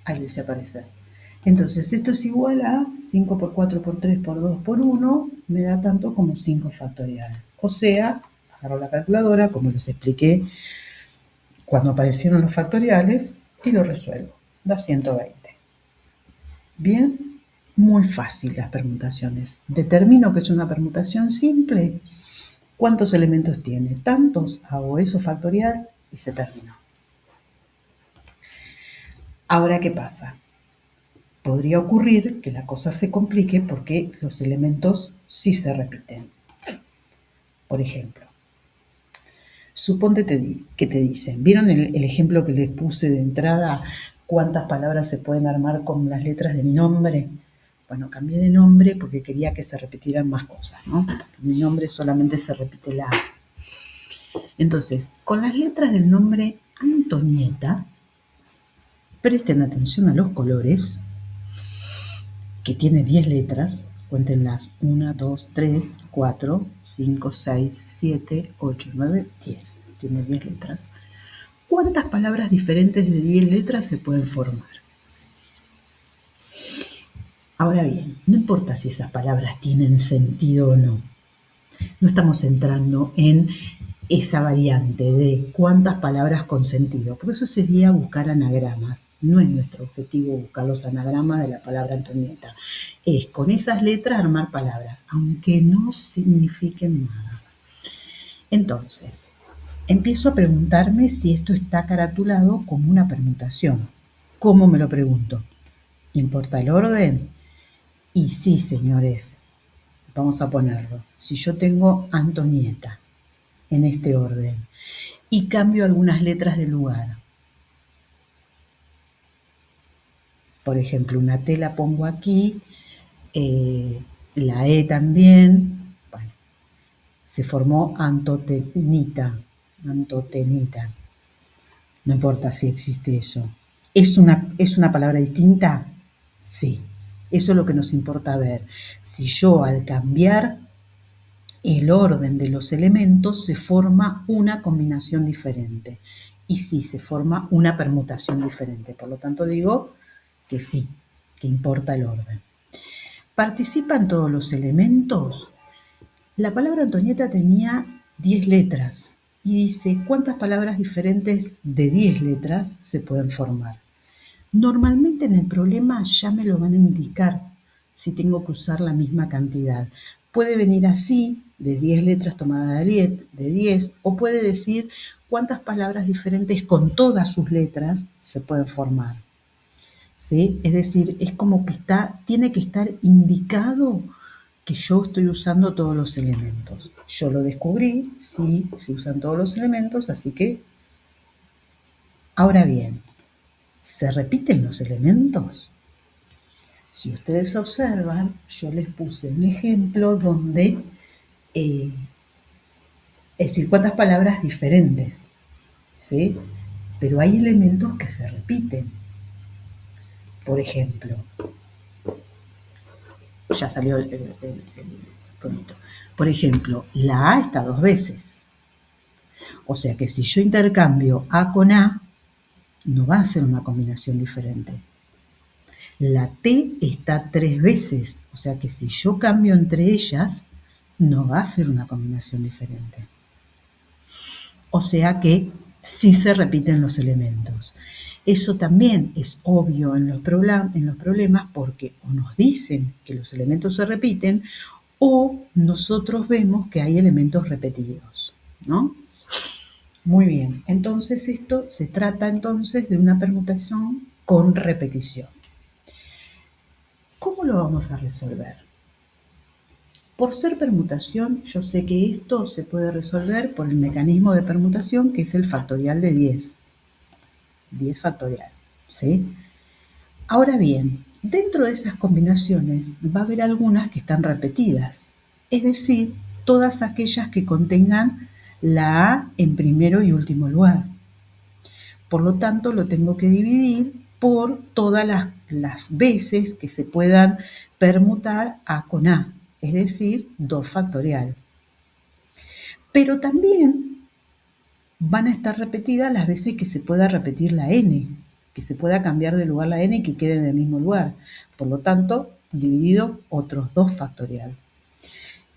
Ahí lo hice aparecer. Entonces, esto es igual a 5 por 4 por 3 por 2 por 1, me da tanto como 5 factorial. O sea, agarro la calculadora, como les expliqué cuando aparecieron los factoriales, y lo resuelvo. Da 120. Bien, muy fácil las permutaciones. Determino que es una permutación simple. ¿Cuántos elementos tiene? Tantos, hago eso factorial y se terminó. Ahora, ¿qué pasa? Podría ocurrir que la cosa se complique porque los elementos sí se repiten. Por ejemplo, suponte que te dicen, ¿vieron el ejemplo que les puse de entrada? ¿Cuántas palabras se pueden armar con las letras de mi nombre? Bueno, cambié de nombre porque quería que se repitieran más cosas, ¿no? Porque mi nombre solamente se repite la A. Entonces, con las letras del nombre Antonieta, presten atención a los colores, que tiene 10 letras, cuéntenlas, 1, 2, 3, 4, 5, 6, 7, 8, 9, 10. Tiene 10 letras. ¿Cuántas palabras diferentes de 10 letras se pueden formar? Ahora bien, no importa si esas palabras tienen sentido o no. No estamos entrando en esa variante de cuántas palabras con sentido, porque eso sería buscar anagramas. No es nuestro objetivo buscar los anagramas de la palabra Antonieta. Es con esas letras armar palabras, aunque no signifiquen nada. Entonces, empiezo a preguntarme si esto está caratulado como una permutación. ¿Cómo me lo pregunto? ¿Importa el orden? Y sí, señores, vamos a ponerlo. Si yo tengo Antonieta en este orden y cambio algunas letras de lugar, por ejemplo, una T la pongo aquí, la E también, bueno, se formó Antotenita. No importa si existe eso. ¿Es una palabra distinta? Sí. Eso es lo que nos importa ver. Si yo al cambiar el orden de los elementos se forma una combinación diferente. Y sí, se forma una permutación diferente. Por lo tanto digo que sí, que importa el orden. ¿Participan todos los elementos? La palabra Antonieta tenía 10 letras y dice cuántas palabras diferentes de 10 letras se pueden formar. Normalmente en el problema ya me lo van a indicar si tengo que usar la misma cantidad. Puede venir así, de 10 letras tomada de 10, o puede decir cuántas palabras diferentes con todas sus letras se pueden formar. ¿Sí? Es decir, es como que tiene que estar indicado que yo estoy usando todos los elementos. Yo lo descubrí, sí, se usan todos los elementos, así que... Ahora bien, ¿se repiten los elementos? Si ustedes observan, yo les puse un ejemplo donde, es decir, cuántas palabras diferentes, ¿sí? Pero hay elementos que se repiten. Por ejemplo, ya salió el tonito. Por ejemplo, la A está 2 veces. O sea que si yo intercambio A con A, no va a ser una combinación diferente. La T está 3 veces, o sea que si yo cambio entre ellas, no va a ser una combinación diferente. O sea que sí se repiten los elementos. Eso también es obvio en los problemas porque o nos dicen que los elementos se repiten o nosotros vemos que hay elementos repetidos, ¿no? Muy bien, entonces esto se trata entonces de una permutación con repetición. ¿Cómo lo vamos a resolver? Por ser permutación, yo sé que esto se puede resolver por el mecanismo de permutación que es el factorial de 10. 10 factorial, ¿sí? Ahora bien, dentro de esas combinaciones va a haber algunas que están repetidas, es decir, todas aquellas que contengan la A en primero y último lugar. Por lo tanto, lo tengo que dividir por todas las veces que se puedan permutar A con A, es decir, 2 factorial. Pero también van a estar repetidas las veces que se pueda repetir la n, que se pueda cambiar de lugar la n y que quede en el mismo lugar. Por lo tanto, dividido otros 2 factorial.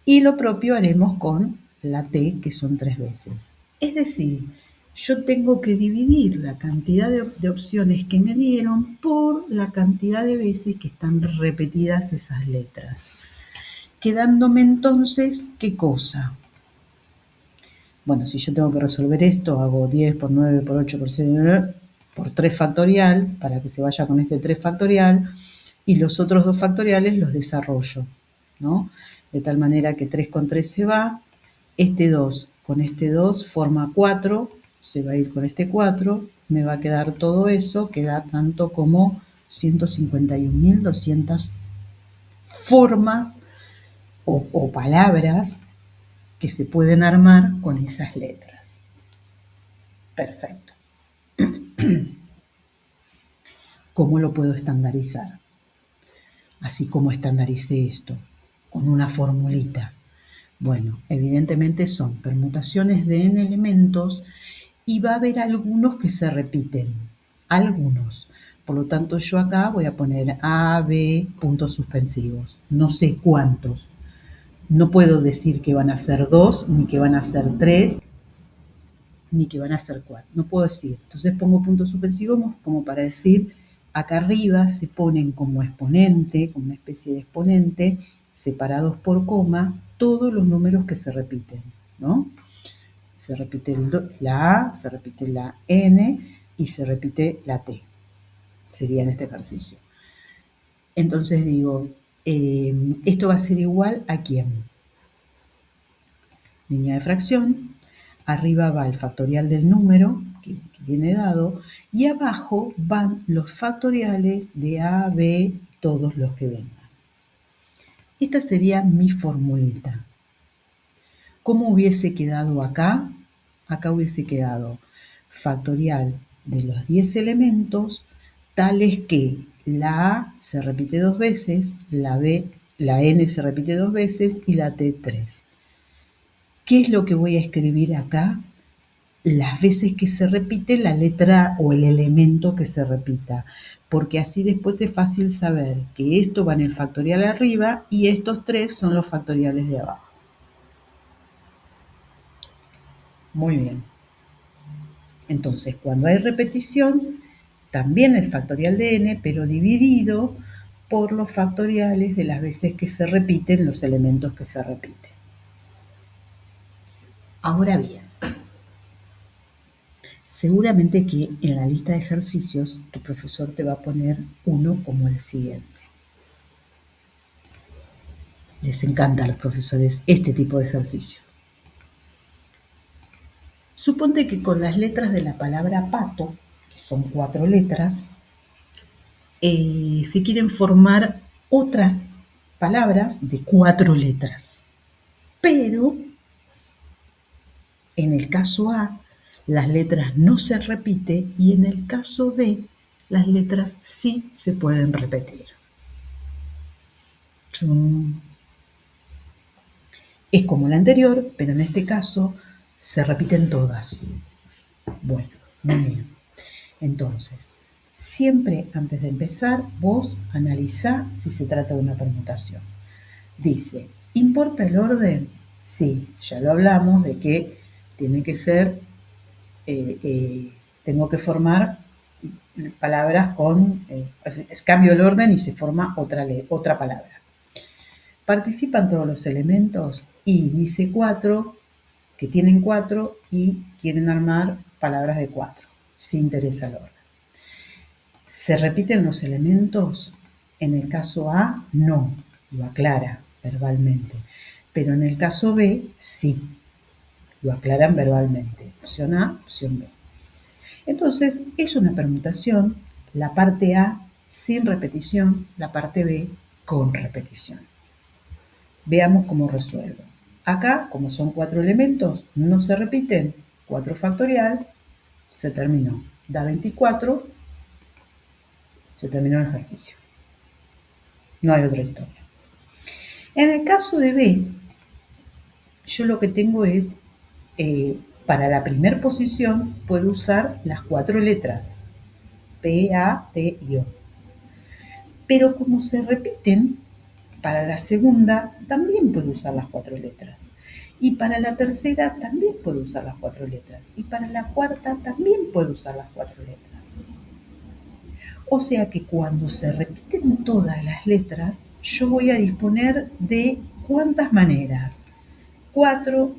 Y lo propio haremos con la t, que son 3 veces. Es decir, yo tengo que dividir la cantidad de opciones que me dieron por la cantidad de veces que están repetidas esas letras. Quedándome entonces, ¿qué cosa? Bueno, si yo tengo que resolver esto, hago 10 por 9 por 8 por 6, por 3 factorial, para que se vaya con este 3 factorial, y los otros 2 factoriales los desarrollo, ¿no? De tal manera que 3 con 3 se va, este 2 con este 2 forma 4, se va a ir con este 4, me va a quedar todo eso, que da tanto como 151.200 formas o palabras que se pueden armar con esas letras. Perfecto. ¿Cómo lo puedo estandarizar? Así como estandaricé esto, con una formulita. Bueno, evidentemente son permutaciones de n elementos y va a haber algunos que se repiten. Algunos. Por lo tanto, yo acá voy a poner A, B, puntos suspensivos. No sé cuántos. No puedo decir que van a ser 2, ni que van a ser 3, ni que van a ser 4. No puedo decir. Entonces pongo puntos suspensivos como para decir, acá arriba se ponen como exponente, como una especie de exponente, separados por coma, todos los números que se repiten, ¿no? Se repite la A, se repite la N y se repite la T. Sería en este ejercicio. Entonces digo, esto va a ser igual a ¿quién? Línea de fracción, arriba va el factorial del número que viene dado y abajo van los factoriales de A, B, todos los que vengan. Esta sería mi formulita. ¿Cómo hubiese quedado acá? Acá hubiese quedado factorial de los 10 elementos tales que la A se repite 2 veces, la N se repite 2 veces y la T 3. ¿Qué es lo que voy a escribir acá? Las veces que se repite la letra o el elemento que se repita, porque así después es fácil saber que esto va en el factorial arriba y estos 3 son los factoriales de abajo. Muy bien. Entonces, cuando hay repetición, también es factorial de n, pero dividido por los factoriales de las veces que se repiten los elementos que se repiten. Ahora bien, seguramente que en la lista de ejercicios tu profesor te va a poner uno como el siguiente. Les encanta a los profesores este tipo de ejercicio. Suponte que con las letras de la palabra pato, que son 4 letras, se quieren formar otras palabras de 4 letras. Pero en el caso A, las letras no se repiten y en el caso B, las letras sí se pueden repetir. Es como la anterior, pero en este caso se repiten todas. Bueno, muy bien. Entonces, siempre antes de empezar, vos analizá si se trata de una permutación. Dice, ¿importa el orden? Sí, ya lo hablamos de que tiene que ser, tengo que formar palabras con, cambio el orden y se forma otra palabra. Participan todos los elementos y dice 4, que tienen 4 y quieren armar palabras de 4, si interesa el orden. ¿Se repiten los elementos? En el caso A, no, lo aclara verbalmente. Pero en el caso B, sí, lo aclaran verbalmente. Opción A, opción B. Entonces, es una permutación, la parte A sin repetición, la parte B con repetición. Veamos cómo resuelvo. Acá, como son 4 elementos, no se repiten. 4 factorial, se terminó. Da 24, se terminó el ejercicio. No hay otra historia. En el caso de B, yo lo que tengo es, para la primera posición, puedo usar las 4 letras. P, A, T y O. Pero como se repiten, para la segunda también puedo usar las 4 letras. Y para la tercera también puedo usar las 4 letras. Y para la cuarta también puedo usar las 4 letras. O sea que cuando se repiten todas las letras, yo voy a disponer de ¿cuántas maneras? 4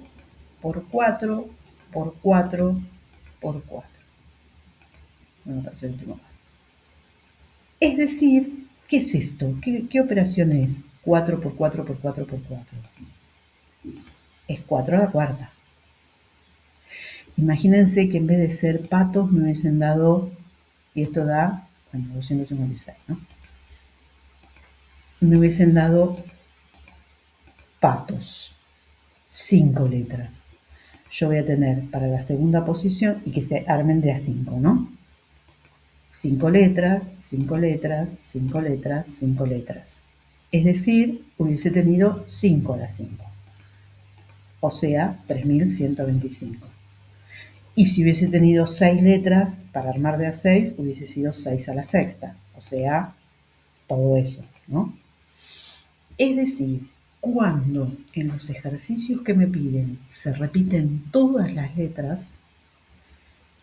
por 4 por 4 por 4. No me parece el último. Es decir, ¿qué es esto? ¿Qué operación es? 4 por 4 por 4 por 4. Es 4 a la cuarta. Imagínense que en vez de ser patos me hubiesen dado, y esto da, 256, ¿no? Me hubiesen dado patos, 5 letras. Yo voy a tener para la segunda posición, y que se armen de a 5, ¿no? 5 letras, 5 letras, 5 letras, 5 letras. Es decir, hubiese tenido 5 a la 5. O sea, 3125. Y si hubiese tenido 6 letras para armar de a 6, hubiese sido 6 a la sexta. O sea, todo eso, ¿no? Es decir, cuando en los ejercicios que me piden se repiten todas las letras,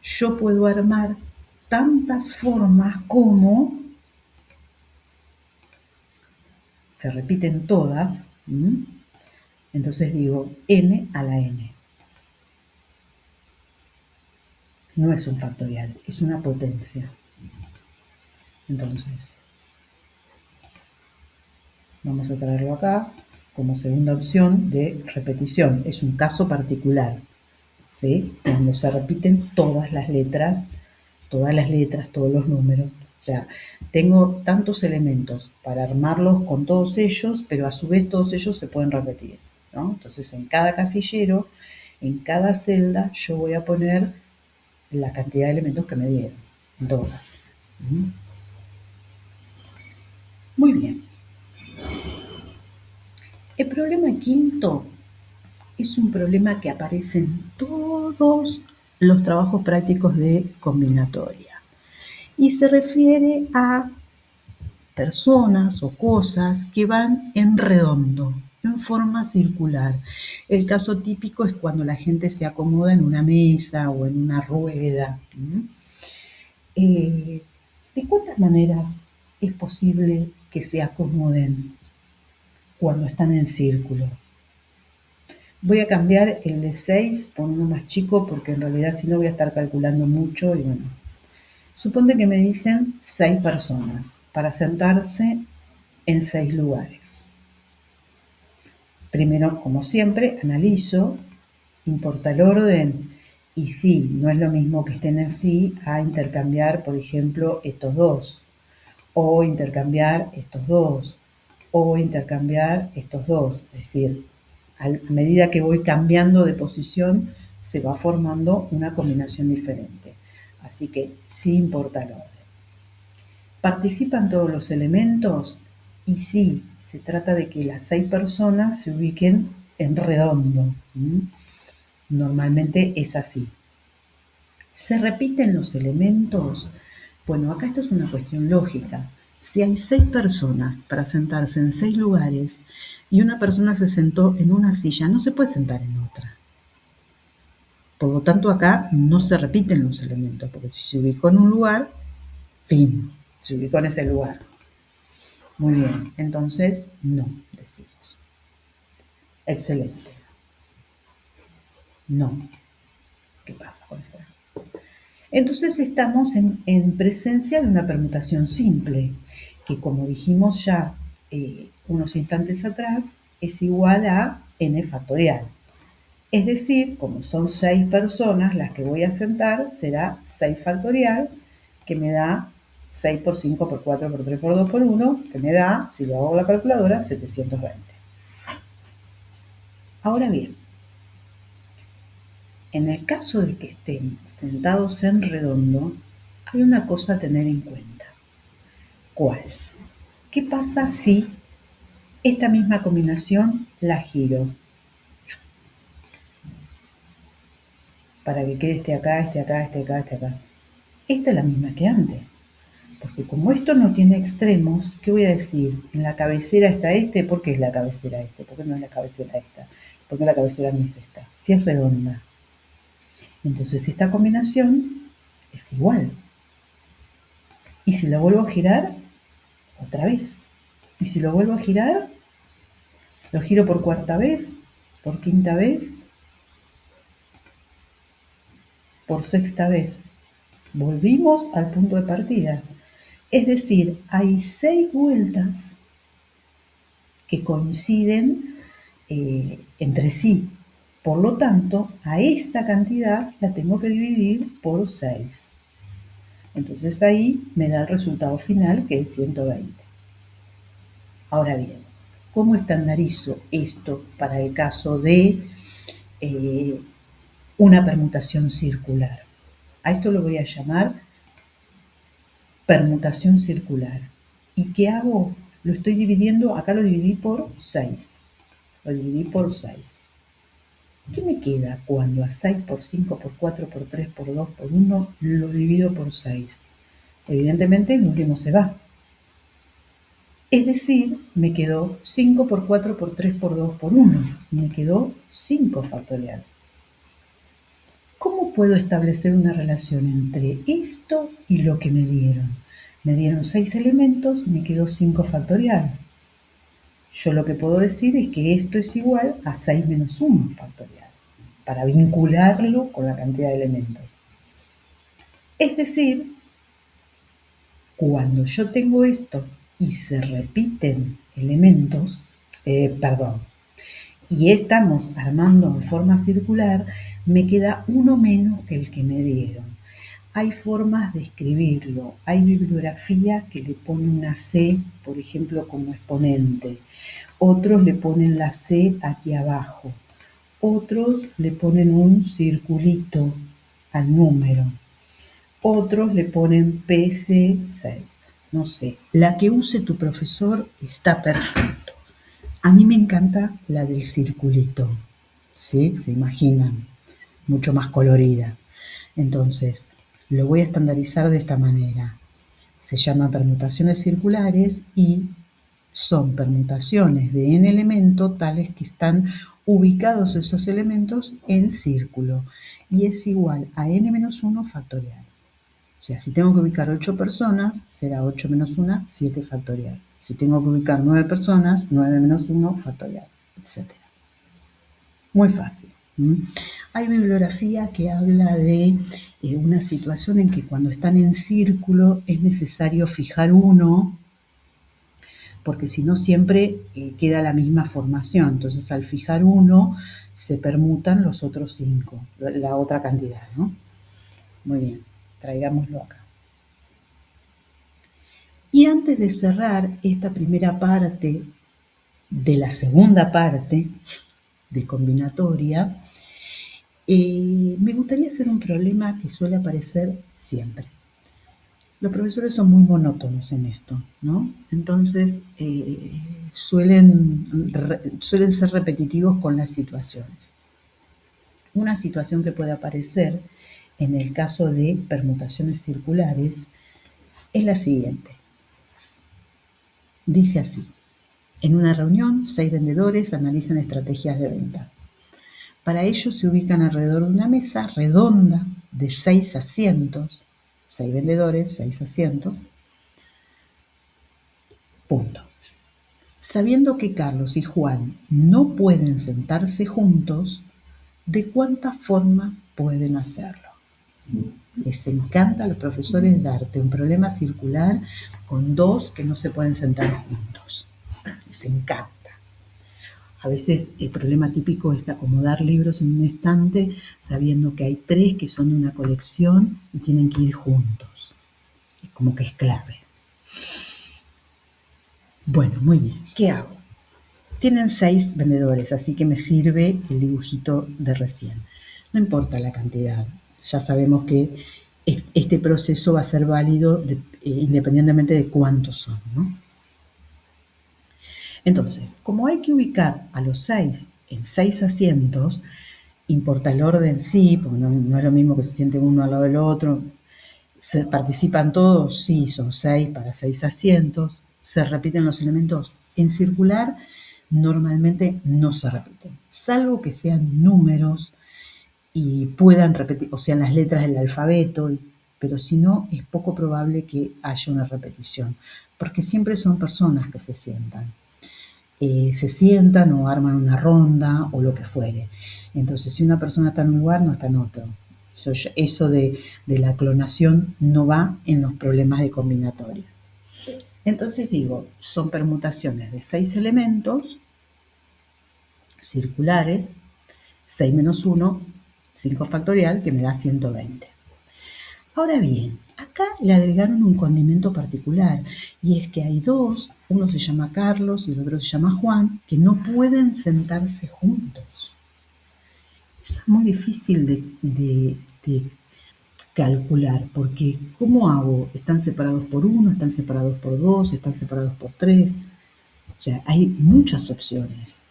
yo puedo armar tantas formas como se repiten todas. Entonces digo n a la n. No es un factorial, es una potencia. Entonces, vamos a traerlo acá como segunda opción de repetición. Es un caso particular, ¿sí? Cuando se repiten todas las letras, todos los números. O sea, tengo tantos elementos para armarlos con todos ellos, pero a su vez todos ellos se pueden repetir, ¿no? Entonces, en cada casillero, en cada celda, yo voy a poner la cantidad de elementos que me dieron, en todas. Muy bien. El problema quinto es un problema que aparece en todos los trabajos prácticos de combinatoria y se refiere a personas o cosas que van en redondo, en forma circular. El caso típico es cuando la gente se acomoda en una mesa o en una rueda. ¿De cuántas maneras es posible que se acomoden cuando están en círculo? Voy a cambiar el de 6 por uno más chico porque en realidad si no voy a estar calculando mucho y bueno. Suponte que me dicen 6 personas para sentarse en 6 lugares. Primero, como siempre, analizo, importa el orden y sí, no es lo mismo que estén así a intercambiar, por ejemplo, estos dos, o intercambiar estos dos, o intercambiar estos dos. Es decir, a medida que voy cambiando de posición, se va formando una combinación diferente. Así que sí importa el orden. ¿Participan todos los elementos? Y sí, se trata de que las 6 personas se ubiquen en redondo. Normalmente es así. ¿Se repiten los elementos? Bueno, acá esto es una cuestión lógica. Si hay 6 personas para sentarse en 6 lugares y una persona se sentó en una silla, no se puede sentar en otra. Por lo tanto, acá no se repiten los elementos, porque si se ubicó en un lugar, Fin, se ubicó en ese lugar. Muy bien, entonces no, decimos. Excelente. No. ¿Qué pasa con esto? Entonces estamos en presencia de una permutación simple, que como dijimos ya unos instantes atrás, es igual a n factorial. Es decir, como son 6 personas las que voy a sentar, será 6 factorial, que me da 6 por 5 por 4 por 3 por 2 por 1, que me da, si lo hago con la calculadora, 720. Ahora bien, en el caso de que estén sentados en redondo, hay una cosa a tener en cuenta. ¿Cuál? ¿Qué pasa si esta misma combinación la giro? Para que quede este acá, este acá, este acá, este acá. Esta es la misma que antes. Porque como esto no tiene extremos, ¿qué voy a decir? En la cabecera está este, ¿por qué es la cabecera este? ¿Por qué no es la cabecera esta? ¿Por qué la cabecera no es esta? Si es redonda. Entonces esta combinación es igual. Y si la vuelvo a girar, otra vez. Y si lo vuelvo a girar, lo giro por cuarta vez, por quinta vez, por sexta vez. Volvimos al punto de partida. Es decir, hay 6 vueltas que coinciden entre sí. Por lo tanto, a esta cantidad la tengo que dividir por 6. Entonces ahí me da el resultado final, que es 120. Ahora bien, ¿cómo estandarizo esto para el caso de una permutación circular? A esto lo voy a llamar permutación circular. ¿Y qué hago? Lo estoy dividiendo, acá lo dividí por 6. Lo dividí por 6. ¿Qué me queda cuando a 6 por 5 por 4 por 3 por 2 por 1 lo divido por 6? Evidentemente el último se va. Es decir, me quedó 5 por 4 por 3 por 2 por 1. Me quedó 5 factorial. ¿Cómo puedo establecer una relación entre esto y lo que me dieron? Me dieron 6 elementos y me quedó 5 factorial. Yo lo que puedo decir es que esto es igual a 6 menos 1 factorial, para vincularlo con la cantidad de elementos. Es decir, cuando yo tengo esto y se repiten elementos, y estamos armando en forma circular, me queda uno menos que el que me dieron. Hay formas de escribirlo. Hay bibliografía que le pone una C, por ejemplo, como exponente. Otros le ponen la C aquí abajo. Otros le ponen un circulito al número. Otros le ponen PC6. No sé, la que use tu profesor está perfecto. A mí me encanta la del circulito, ¿sí? Se imaginan, mucho más colorida. Entonces, lo voy a estandarizar de esta manera. Se llaman permutaciones circulares y son permutaciones de n elementos tales que están ubicados esos elementos en círculo y es igual a n-1 factorial. O sea, si tengo que ubicar 8 personas, será 8 menos 1, 7 factorial. Si tengo que ubicar 9 personas, 9 menos 1 factorial, etc. Muy fácil. Hay bibliografía que habla de una situación en que cuando están en círculo es necesario fijar uno, porque si no siempre queda la misma formación. Entonces al fijar uno se permutan los otros 5, la otra cantidad, ¿no? Muy bien, traigámoslo acá. Y antes de cerrar esta primera parte de la segunda parte de combinatoria, me gustaría hacer un problema que suele aparecer siempre. Los profesores son muy monótonos en esto, ¿no? Entonces, suelen ser repetitivos con las situaciones. Una situación que puede aparecer en el caso de permutaciones circulares es la siguiente. Dice así: en una reunión, 6 vendedores analizan estrategias de venta. Para ello se ubican alrededor de una mesa redonda de 6 asientos, 6 vendedores, 6 asientos, punto. Sabiendo que Carlos y Juan no pueden sentarse juntos, ¿de cuánta forma pueden hacerlo? Les encanta a los profesores darte un problema circular con dos que no se pueden sentar juntos. Les encanta. A veces el problema típico es acomodar libros en un estante sabiendo que hay 3 que son de una colección y tienen que ir juntos. Como que es clave. Bueno, muy bien. ¿Qué hago? Tienen 6 vendedores, así que me sirve el dibujito de recién. No importa la cantidad. Ya sabemos que este proceso va a ser válido independientemente de cuántos son, ¿no? Entonces, como hay que ubicar a los 6 en 6 asientos, importa el orden, sí, porque no es lo mismo que se siente uno al lado del otro. ¿Participan todos? Sí, son 6 para 6 asientos. ¿Se repiten los elementos? En circular normalmente no se repiten, salvo que sean números y puedan repetir, o sean las letras del alfabeto, pero si no, es poco probable que haya una repetición, porque siempre son personas que se sientan. Se sientan o arman una ronda o lo que fuere. Entonces, si una persona está en un lugar, no está en otro. Eso de la clonación no va en los problemas de combinatoria. Entonces digo, son permutaciones de 6 elementos circulares, 6 menos 1, 5 factorial, que me da 120. Ahora bien, acá le agregaron un condimento particular, y es que hay dos, uno se llama Carlos y el otro se llama Juan, que no pueden sentarse juntos. Eso es muy difícil de calcular, porque ¿cómo hago? ¿Están separados por 1, están separados por 2, están separados por 3? O sea, hay muchas opciones.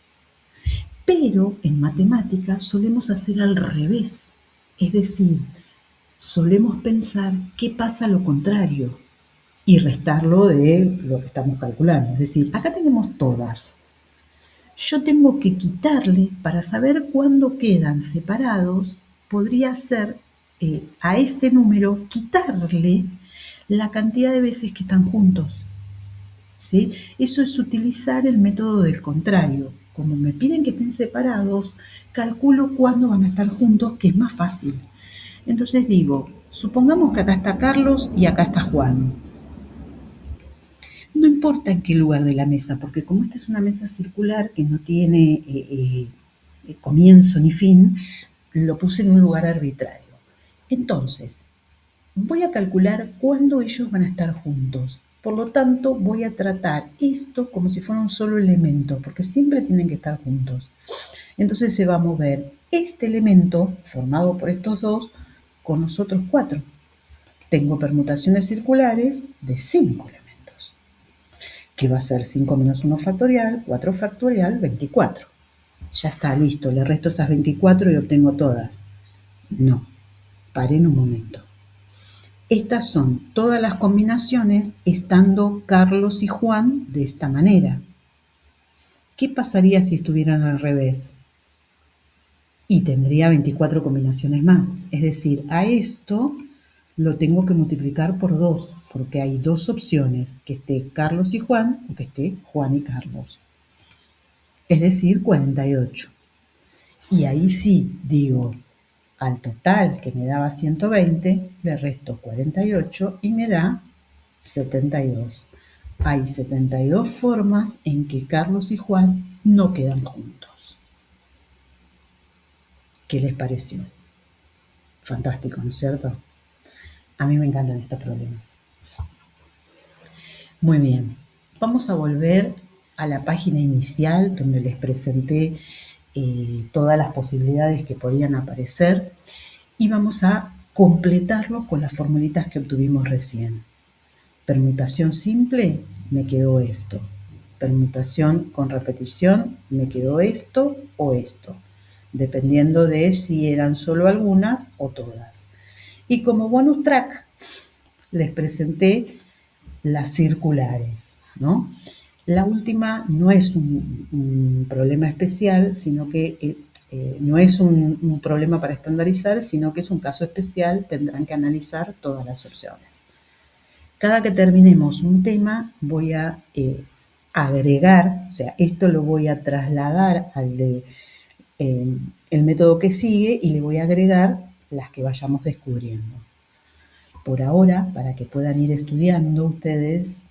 Pero en matemáticas solemos hacer al revés, es decir, solemos pensar qué pasa a lo contrario y restarlo de lo que estamos calculando. Es decir, acá tenemos todas. Yo tengo que quitarle, para saber cuándo quedan separados, podría ser a este número quitarle la cantidad de veces que están juntos. ¿Sí? Eso es utilizar el método del contrario. Como me piden que estén separados, calculo cuándo van a estar juntos, que es más fácil. Entonces digo, supongamos que acá está Carlos y acá está Juan. No importa en qué lugar de la mesa, porque como esta es una mesa circular que no tiene comienzo ni fin, lo puse en un lugar arbitrario. Entonces, voy a calcular cuándo ellos van a estar juntos. Por lo tanto, voy a tratar esto como si fuera un solo elemento, porque siempre tienen que estar juntos. Entonces se va a mover este elemento, formado por estos dos, con los otros 4. Tengo permutaciones circulares de 5 elementos, que va a ser 5 menos 1 factorial, 4 factorial, 24. Ya está, listo, le resto esas 24 y obtengo todas. No, paren un momento. Estas son todas las combinaciones estando Carlos y Juan de esta manera. ¿Qué pasaría si estuvieran al revés? Y tendría 24 combinaciones más. Es decir, a esto lo tengo que multiplicar por 2, porque hay 2 opciones, que esté Carlos y Juan o que esté Juan y Carlos. Es decir, 48. Y ahí sí digo, al total que me daba 120, le resto 48 y me da 72. Hay 72 formas en que Carlos y Juan no quedan juntos. ¿Qué les pareció? Fantástico, ¿no es cierto? A mí me encantan estos problemas. Muy bien, vamos a volver a la página inicial donde les presenté todas las posibilidades que podían aparecer y vamos a completarlo con las formulitas que obtuvimos recién. Permutación simple, me quedó esto. Permutación con repetición, me quedó esto o esto, dependiendo de si eran solo algunas o todas. Y como bonus track, les presenté las circulares, La última no es un problema especial, sino que No es un problema para estandarizar, sino que es un caso especial, tendrán que analizar todas las opciones. Cada que terminemos un tema voy a agregar, o sea, esto lo voy a trasladar al de el método que sigue y le voy a agregar las que vayamos descubriendo. Por ahora, para que puedan ir estudiando ustedes,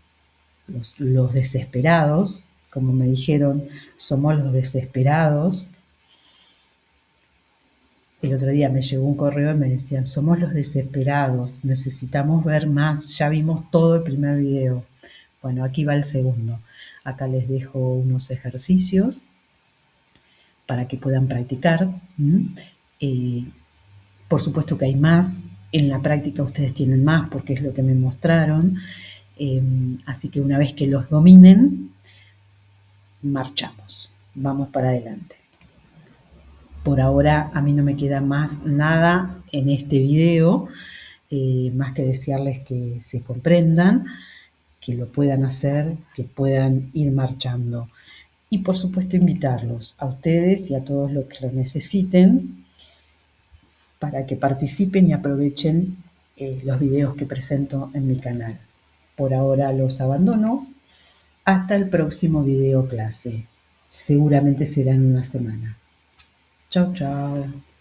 los desesperados, como me dijeron, somos los desesperados. El otro día me llegó un correo y me decían, somos los desesperados, necesitamos ver más, ya vimos todo el primer video. Bueno, aquí va el segundo. Acá les dejo unos ejercicios para que puedan practicar. Por supuesto que hay más. En la práctica ustedes tienen más porque es lo que me mostraron. Así que una vez que los dominen, marchamos. Vamos para adelante. Por ahora a mí no me queda más nada en este video, más que desearles que se comprendan, que lo puedan hacer, que puedan ir marchando. Y por supuesto invitarlos a ustedes y a todos los que lo necesiten para que participen y aprovechen los videos que presento en mi canal. Por ahora los abandono. Hasta el próximo video clase. Seguramente será en una semana. Chao, chao.